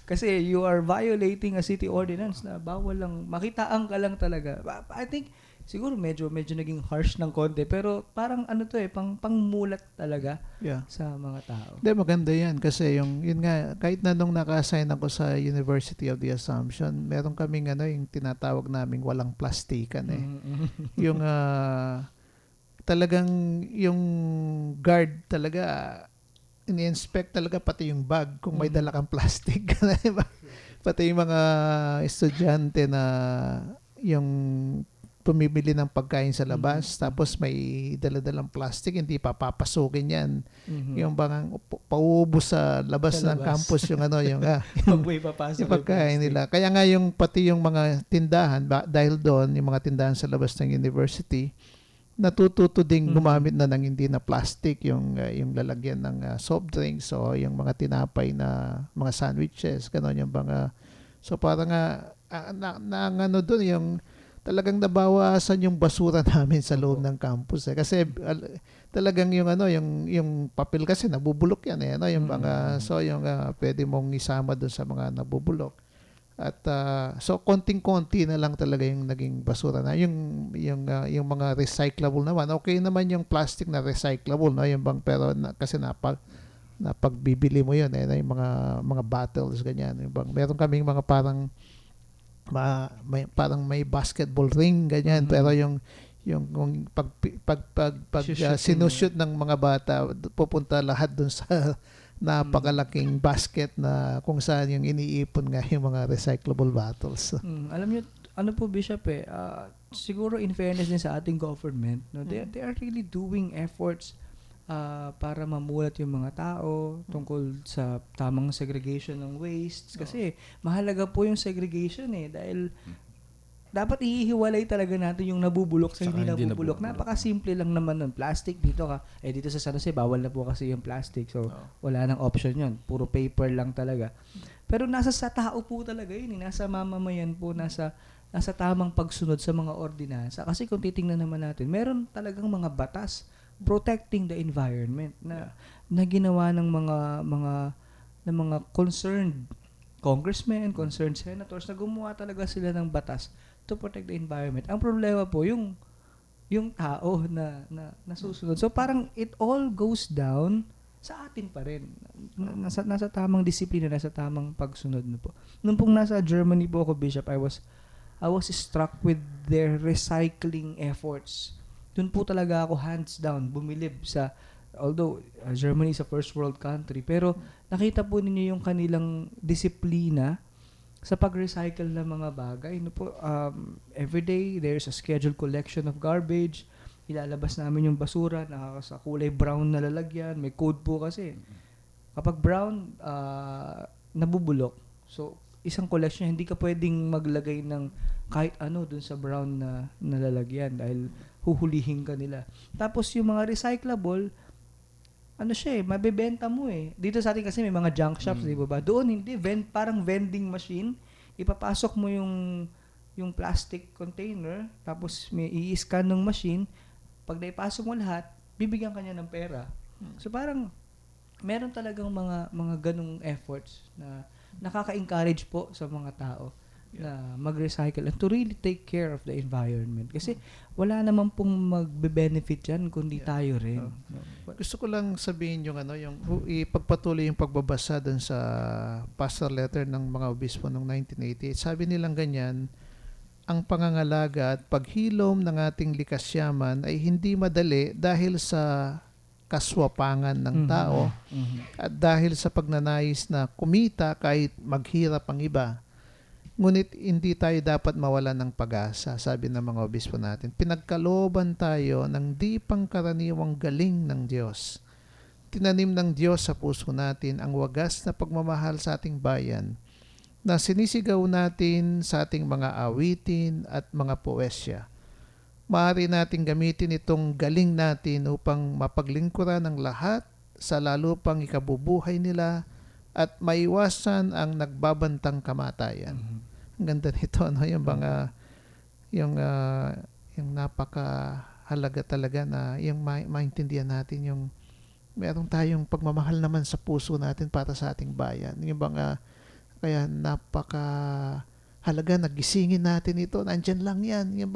Kasi you are violating a city ordinance na bawal lang, makitaan ka lang talaga. I think, siguro medyo naging harsh ng konti, pero parang pangmulat talaga sa mga tao. Hindi, maganda yan. Kasi yun nga, kahit na nung naka-assign ako sa University of the Assumption, meron kaming yung tinatawag naming walang plastikan yung talagang yung guard talaga ini-inspect talaga pati yung bag kung may dala kang plastic. Pati yung mga estudyante na yung pumibili ng pagkain sa labas tapos may dala-dalang plastic, hindi papapasukin yan. Yung bangang pauubos sa labas ng campus yung yung pagkain nila. Kaya nga yung pati yung mga tindahan dahil doon yung mga tindahan sa labas ng university natututo ding gumamit na ng hindi na plastic yung lalagyan ng soft drinks o yung mga tinapay na mga sandwiches, gano'n yung mga so parang doon yung talagang nabawasan yung basura namin sa loob ng campus kasi talagang yung papel kasi nabubulok yan yung mga so yung pwede mong isama doon sa mga nabubulok. At so konting-konti na lang talaga yung naging basura na yung mga recyclable naman. Okay naman yung plastic na recyclable yung pero kasi napagbibili mo yun yung mga bottles ganyan. Yung meron kaming mga parang may basketball ring ganyan pero yung sinushoot ng mga bata pupunta lahat dun sa napakalaking basket na kung saan yung iniipon nga yung mga recyclable bottles. Alam niyo, po Bishop siguro in fairness din sa ating government, no, they are really doing efforts para mamulat yung mga tao tungkol sa tamang segregation ng wastes kasi mahalaga po yung segregation dahil dapat ihiwalay talaga natin yung nabubulok sa hindi nabubulok. Napakasimple lang naman nun. Plastic, dito dito sa San Jose, bawal na po kasi yung plastic. So, wala nang option yun. Puro paper lang talaga. Pero nasa sa tao po talaga yun. Nasa mamamayan po, nasa tamang pagsunod sa mga ordinansa. Kasi kung titingnan naman natin, meron talagang mga batas protecting the environment na ginawa ng mga concerned congressmen, concerned senators na gumawa talaga sila ng batas to protect the environment. Ang problema po, yung yung tao na nasusunod. So parang it all goes down sa atin pa rin. Nasa tamang disiplina, nasa tamang pagsunod na po. Nung pong nasa Germany po ako, Bishop, I was struck with their recycling efforts. Doon po talaga ako hands down bumilib sa, although Germany is a first world country, pero nakita po ninyo yung kanilang disiplina sa pag-recycle ng mga bagay. Every day there's a scheduled collection of garbage. Ilalabas namin yung basura sa kulay brown na lalagyan. May code po kasi. Kapag brown, nabubulok. So, isang collection, hindi ka pwedeng maglagay ng kahit ano dun sa brown na lalagyan dahil huhulihin ka nila. Tapos yung mga recyclable, mabebenta mo eh. Dito sa atin kasi may mga junk shops, di ba? Doon hindi, parang vending machine. Ipapasok mo yung plastic container, tapos may i-scan ng machine. Pag naipasok mo lahat, bibigyan ka niya ng pera. So parang meron talagang mga ganung efforts na nakaka-encourage po sa mga tao na mag-recycle and to really take care of the environment. Kasi wala naman pong magbe-benefit yan kundi tayo rin. Gusto ko lang sabihin yung ipagpatuloy yung pagbabasa dun sa pastor letter ng mga obispo noong 1988. Sabi nilang ganyan, ang pangangalaga at paghilom ng ating likas yaman ay hindi madali dahil sa kaswapangan ng tao at dahil sa pagnanais na kumita kahit maghirap ang iba. Ngunit hindi tayo dapat mawalan ng pag-asa, sabi ng mga obispo natin. Pinagkalooban tayo ng di pangkaraniwang galing ng Diyos. Tinanim ng Diyos sa puso natin ang wagas na pagmamahal sa ating bayan na sinisigaw natin sa ating mga awitin at mga poesya. Maaari nating gamitin itong galing natin upang mapaglingkuran ng lahat sa lalo pang ikabubuhay nila at maiwasan ang nagbabantang kamatayan. Ang ganda nito, no? Yung napakahalaga talaga na yung maintindihan natin yung meron tayong pagmamahal naman sa puso natin para sa ating bayan. Yung kaya napakahalaga, nagisingin natin ito, nandyan lang yan. Yung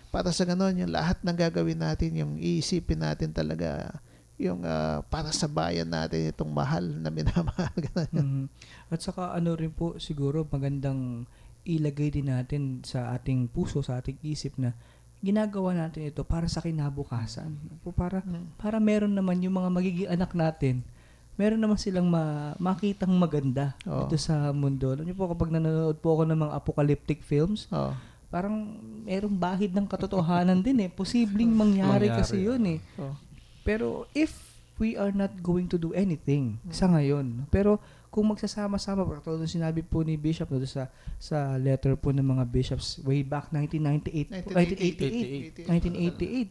para sa ganon, yung lahat ng gagawin natin, yung iisipin natin talaga, yung para sa bayan natin, itong mahal na minamahal. At saka rin po siguro magandang ilagay din natin sa ating puso, sa ating isip na ginagawa natin ito para sa kinabukasan. Para meron naman yung mga magiging anak natin, meron naman silang makitang maganda dito sa mundo. Alam niyo po, kapag nanonood po ako ng mga apocalyptic films, parang merong bahid ng katotohanan din eh. Posibleng mangyari kasi yun eh. Pero if we are not going to do anything sa ngayon, pero kung magsasama-sama, katulad ng sinabi po ni Bishop sa letter po ng mga bishops way back 1988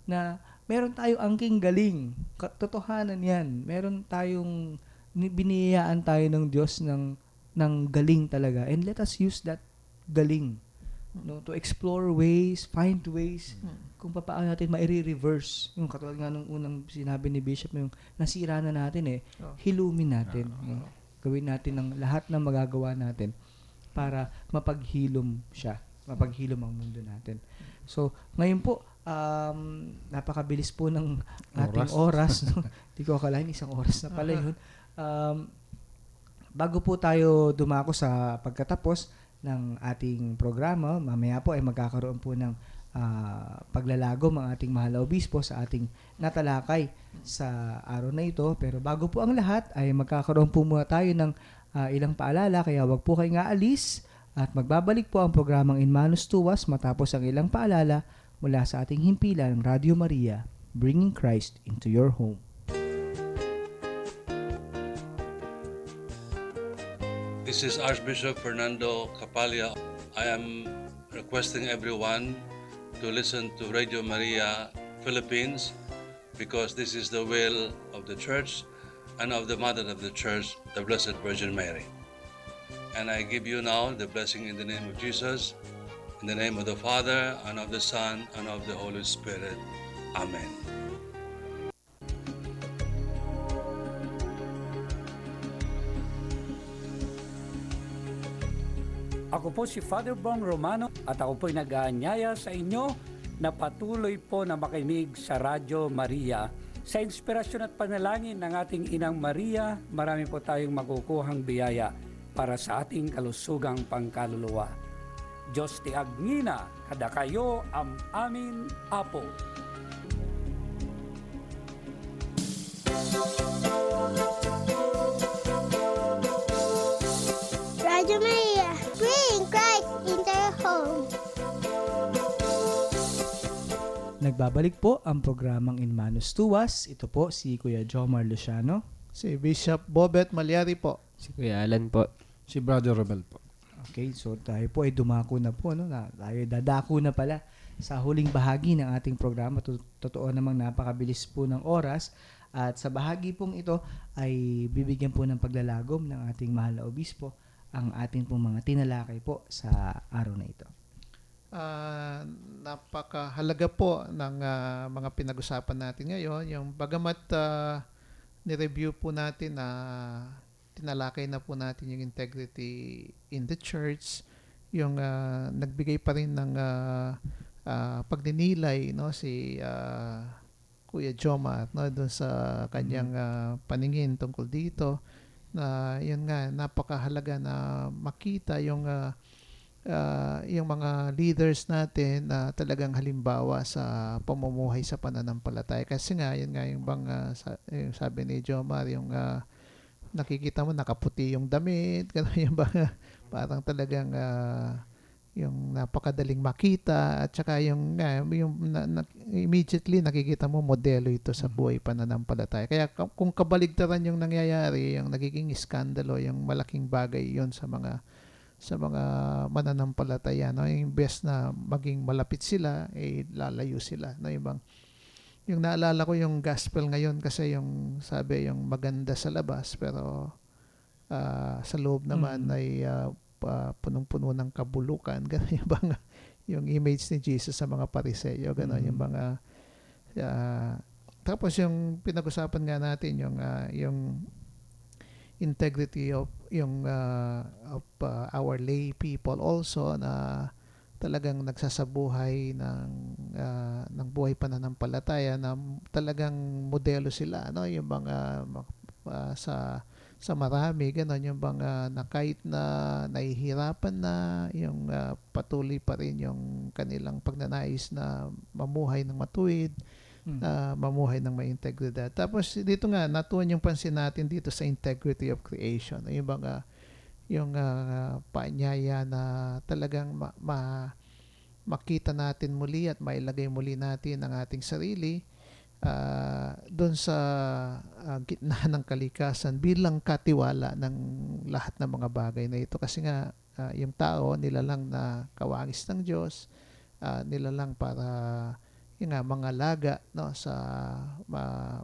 na meron tayong angking galing. Katotohanan yan. Meron tayong biniyayaan tayo ng Diyos ng galing talaga. And let us use that galing to explore ways, find ways kung paano natin ma-reverse. Yung katulad nga nung unang sinabi ni Bishop, yung nasira na natin hilumin natin. Gawin natin ng lahat ng magagawa natin para mapaghilom ang mundo natin. So, ngayon po, napakabilis po ng ating oras. Hindi ko akalain, 1 oras na pala yun. Bago po tayo dumako sa pagkatapos ng ating programa, mamaya po ay magkakaroon po ng paglalagom ang ating mahal na obispo sa ating natalakay sa araw na ito. Pero bago po ang lahat, ay magkakaroon po muna tayo ng ilang paalala, kaya wag po kayong aalis at magbabalik po ang programang In Manus Tuas matapos ang ilang paalala mula sa ating himpilan ng Radio Maria, bringing Christ into your home. This is Archbishop Fernando Capalla. I am requesting everyone to listen to Radio Maria Philippines because this is the will of the Church and of the Mother of the Church, the Blessed Virgin Mary. And I give you now the blessing in the name of Jesus, in the name of the Father, and of the Son, and of the Holy Spirit. Amen. Ako po si Father Bong Romano at ako po'y nag-aanyaya sa inyo na patuloy po na makinig sa Radyo Maria. Sa inspirasyon at panalangin ng ating Inang Maria, marami po tayong makukuhang biyaya para sa ating kalusugang pangkaluluwa. Diyos ti Agnina, kada kayo ang amin apo. Radyo Maria, bring Christ into your home. Nagbabalik po ang programang In Manus Tuas. Ito po si Kuya Jomar Luciano. Si Bishop Bobet Malyari po. Si Kuya Alan po. Si Brother Robel po. Okay, so tayo po ay dumako na po. No? Tayo dadako na pala sa huling bahagi ng ating programa. Totoo namang napakabilis po ng oras. At sa bahagi pong ito ay bibigyan po ng paglalagom ng ating mahal na obispo ang ating pong mga tinalakay po sa araw na ito. Napakahalaga po ng mga pinag-usapan natin ngayon. Yung bagamat ni-review po natin na tinalakay na po natin yung integrity in the church, yung nagbigay pa rin ng pagdinilay, no, si Kuya Jomar, no, doon sa kanyang paningin tungkol dito, na yun nga, napakahalaga na makita yung mga leaders natin na talagang halimbawa sa pamumuhay sa pananampalataya. Kasi nga, yun nga yung bang sabi ni Jomar, yung nakikita mo nakaputi yung damit, yung bang parang talagang yung napakadaling makita, at saka yung immediately nakikita mo modelo ito sa buhay pananampalataya. Kaya kung kabaligtaran yung nangyayari, yung nagiging iskandalo, yung malaking bagay yun sa mga mananampalataya, no, yung best na maging malapit sila, lalayo sila, no, yung naalala ko yung gospel ngayon, kasi yung sabi yung maganda sa labas pero sa loob naman ay punong-puno ng kabulukan, gano'n yung image ni Jesus sa mga Pariseo, gano'n yung mga tapos yung pinag-usapan nga natin yung integrity of our lay people also, na talagang nagsasabuhay ng buhay pananampalataya, na talagang modelo sila, no, yung mga sa marami, gano'n, yung mga na kahit na nahihirapan na, yung patuloy pa rin yung kanilang pagnanais na mamuhay ng matuwid, mamuhay ng may integridad. Tapos dito nga, natuon yung pansin natin dito sa integrity of creation. Yung mga paanyaya na talagang makita natin muli at mailagay muli natin ang ating sarili doon sa gitna ng kalikasan bilang katiwala ng lahat ng mga bagay na ito. Kasi nga yung tao nilalang na kawangis ng Diyos, nilalang para mga laga, no, sa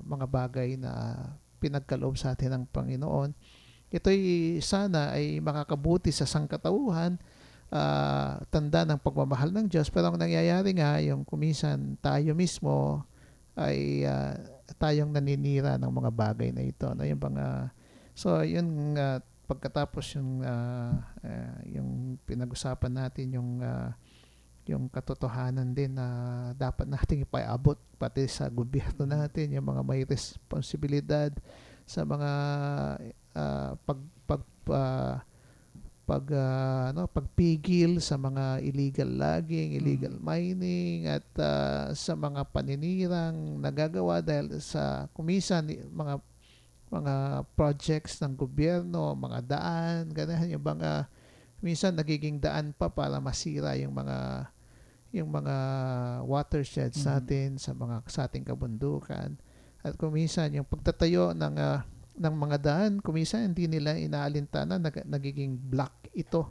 mga bagay na pinagkaloob sa atin ng Panginoon. Ito'y sana ay makakabuti sa sangkatauhan, tanda ng pagmamahal ng Diyos. Pero ang nangyayari nga, yung kuminsan tayo mismo ay tayong naninira ng mga bagay na ito, no, yung mga so yun, pagkatapos yung pinag-usapan natin yung katotohanan din na dapat nating ipaabot pati sa gobyerno natin, yung mga may responsibilidad sa mga pagpigil sa mga illegal logging, illegal mining, at sa mga paninirang nagagawa dahil sa kumisan mga projects ng gobyerno, mga daan, ganyan, yung mga minsan nagiging daan pa para masira yung mga watersheds natin sa ating kabundukan. At kuminsan yung pagtatayo ng mga daan, kuminsan hindi nila inaalintana, nagiging black ito,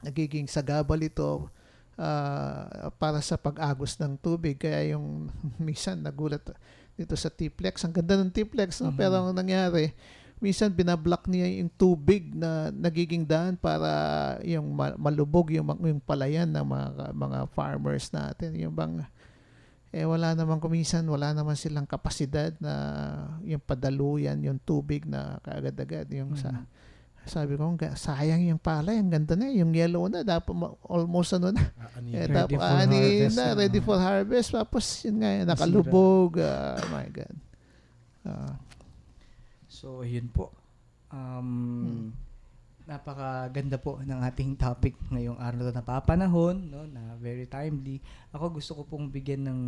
nagiging sagabal ito para sa pag-agos ng tubig. Kaya yung minsan nagulat dito sa T-Plex, ang ganda ng T-Plex, no? Pero ang nangyari, minsan binablock niya yung tubig na nagiging daan para yung malubog yung palayan ng mga farmers natin. Yung bang wala naman silang kapasidad na yung padaluyan yung tubig na kaagad-agad yung sa Sabi ko, sayang yung palay, ang ganda na, yung yellow na, dapat almost ano na. Tapos ready for harvest. Tapos yun nga, nakalubog. My God. So, yun po. Napakaganda po ng ating topic ngayong araw na napapanahon, no, na very timely. Ako gusto ko pong bigyan ng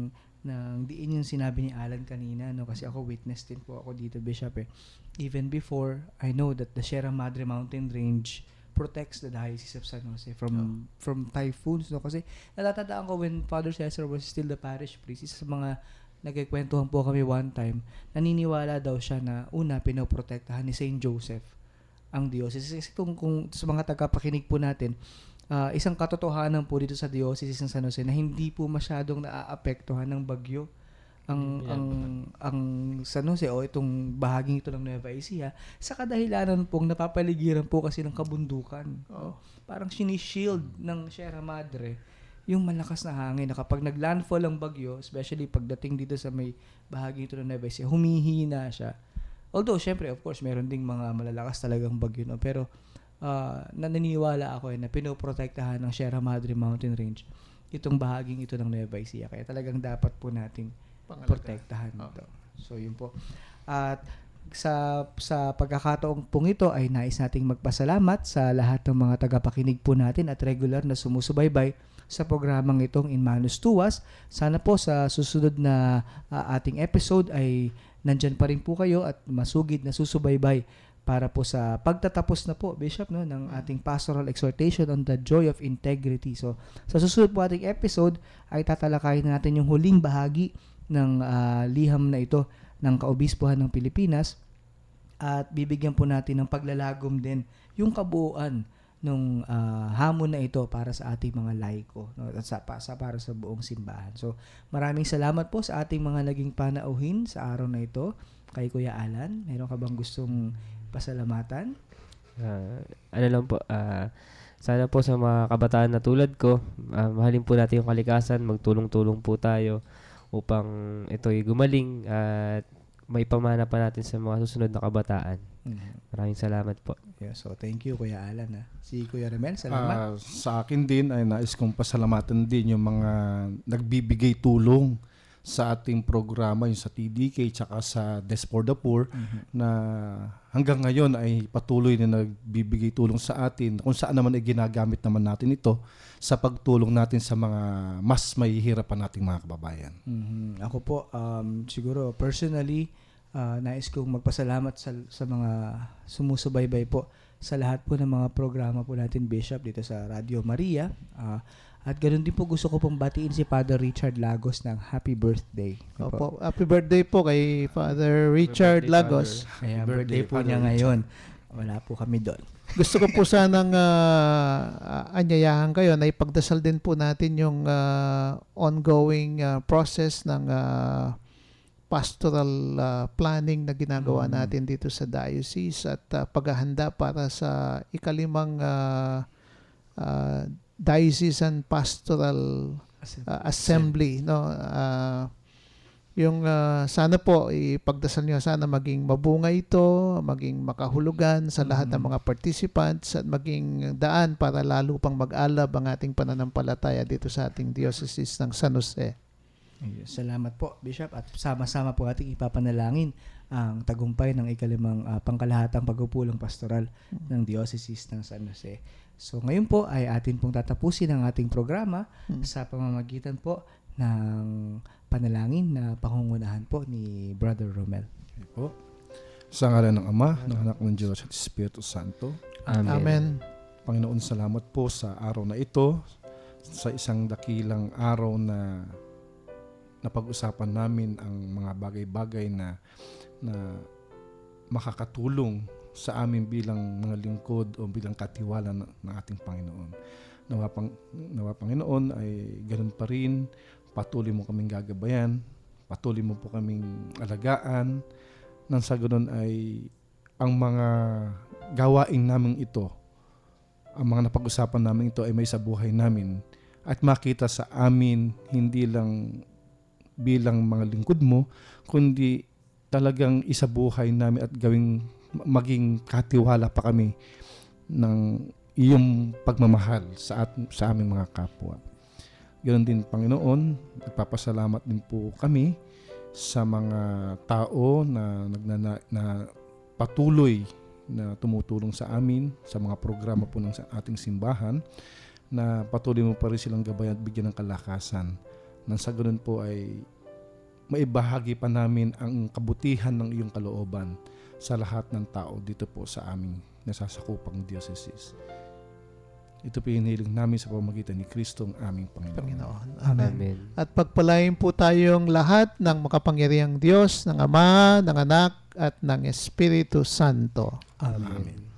diin yung sinabi ni Alan kanina, no, kasi ako witness din po ako dito, Bishop. Even before, I know that the Sierra Madre Mountain Range protects the Diocese of San Jose from typhoons, no, kasi natatandaan ko when Father Cesar was still the parish priest, isa sa mga nagkikwentuhan po kami one time, naniniwala daw siya na una pinoprotektahan ni Saint Joseph ang diocese. Kasi kung sa mga tagapakinig po natin, isang katotohanan po dito sa diocese ng San Jose na hindi po masyadong naaapektuhan ng bagyo ang San Jose o itong bahaging ito ng Nueva Ecija sa kadahilanan pong napapaligiran po kasi ng kabundukan. Parang sinishield ng Sierra Madre yung malakas na hangin na kapag naglandfall ang bagyo, especially pagdating dito sa may bahagi ito ng Nueva Ecija, humihina siya. Although, syempre, of course, meron ding mga malalakas talagang bagyo, no? Pero, naniniwala ako na pinoprotektahan ng Sierra Madre Mountain Range itong bahaging ito ng Nueva Ecija. Kaya talagang dapat po nating protektahan ito. So, yun po. At sa pagkakataong pong ito ay nais nating magpasalamat sa lahat ng mga tagapakinig po natin at regular na sumusubaybay sa programang itong In Manus Tuas. Sana po sa susunod na ating episode ay nandyan pa rin po kayo at masugid na susubaybay para po sa pagtatapos na po, Bishop, no, ng ating pastoral exhortation on the joy of integrity. So, sa susunod po ating episode ay tatalakayin natin yung huling bahagi ng liham na ito ng Kaobispuhan ng Pilipinas at bibigyan po natin ng paglalagom din yung kabuuan nung hamon na ito para sa ating mga laiko, no, at para sa buong simbahan. So, maraming salamat po sa ating mga naging panauhin sa araw na ito. Kay Kuya Alan, meron ka bang gustong pasalamatan? Ano lang po, sana po sa mga kabataan na tulad ko, mahalin po natin yung kalikasan, magtulong-tulong po tayo upang ito'y gumaling at may pamana pa natin sa mga susunod na kabataan. Maraming salamat po. Yeah, so thank you, Kuya Alan. Si Kuya Ramel, salamat. Sa akin din ay nais kong pasalamatan din yung mga nagbibigay tulong sa ating programa, yung sa TDK tsaka sa Desk for the Poor, na hanggang ngayon ay patuloy na nagbibigay tulong sa atin kung saan naman ay ginagamit naman natin ito sa pagtulong natin sa mga mas mahihirapan nating mga kababayan. Ako po, siguro personally, nais kong magpasalamat sa mga sumusubaybay po sa lahat po ng mga programa po natin, Bishop, dito sa Radio Maria. At ganoon din po gusto ko pong batiin si Father Richard Lagos ng happy birthday. Opo, happy birthday po kay Father Richard Lagos. Kaya birthday po niya ngayon. Wala po kami doon. Gusto ko po sanang anyayahan kayo na ipagdasal din po natin yung ongoing process ng pastoral planning na ginagawa natin dito sa diocese at paghahanda para sa ikalimang diocesan pastoral assembly, no, yung sana po ipagdasal niyo, sana maging mabunga ito, maging makahulugan sa lahat ng mga participants at maging daan para lalo pang mag-alab ang ating pananampalataya dito sa ating diocese ng San Jose. Salamat po, Bishop, at sama-sama po ating ipapanalangin ang tagumpay ng ikalimang pangkalahatang pagpupulong pastoral ng Diocese ng San Jose. So ngayon po ay atin pong tatapusin ang ating programa sa pamamagitan po ng panalangin na pangungunahan po ni Brother Romel. Okay po. Sa ngalan ng Ama, ng Anak ng Diyos at Espiritu Santo. Amen. Panginoon, salamat po sa araw na ito, sa isang dakilang araw na napag-usapan namin ang mga bagay-bagay na makakatulong sa amin bilang mga lingkod o bilang katiwala ng ating Panginoon. Nawa Panginoon ay ganun pa rin, patuloy mo kaming gagabayan, patuloy mo po kaming alagaan, nang sa ganun ay ang mga gawain namin ito, ang mga napag-usapan namin ito ay may sa buhay namin at makita sa amin hindi lang bilang mga lingkod mo, kundi talagang isabuhay namin at gawing maging katiwala pa kami ng iyong pagmamahal sa aming mga kapwa. Ganoon din, Panginoon, nagpapasalamat din po kami sa mga tao na patuloy na tumutulong sa amin sa mga programa po ng ating simbahan, na patuloy mo pa rin silang gabayan at bigyan ng kalakasan. Nang sa ganun po ay maibahagi pa namin ang kabutihan ng iyong kalooban sa lahat ng tao dito po sa aming nasasakupang diocese. Ito po hinihiling namin sa pamamagitan ni Kristo ang aming Panginoon. Amen. At pagpalain po tayong lahat ng makapangyarihang Diyos, ng Ama, ng Anak, at ng Espiritu Santo. Amen.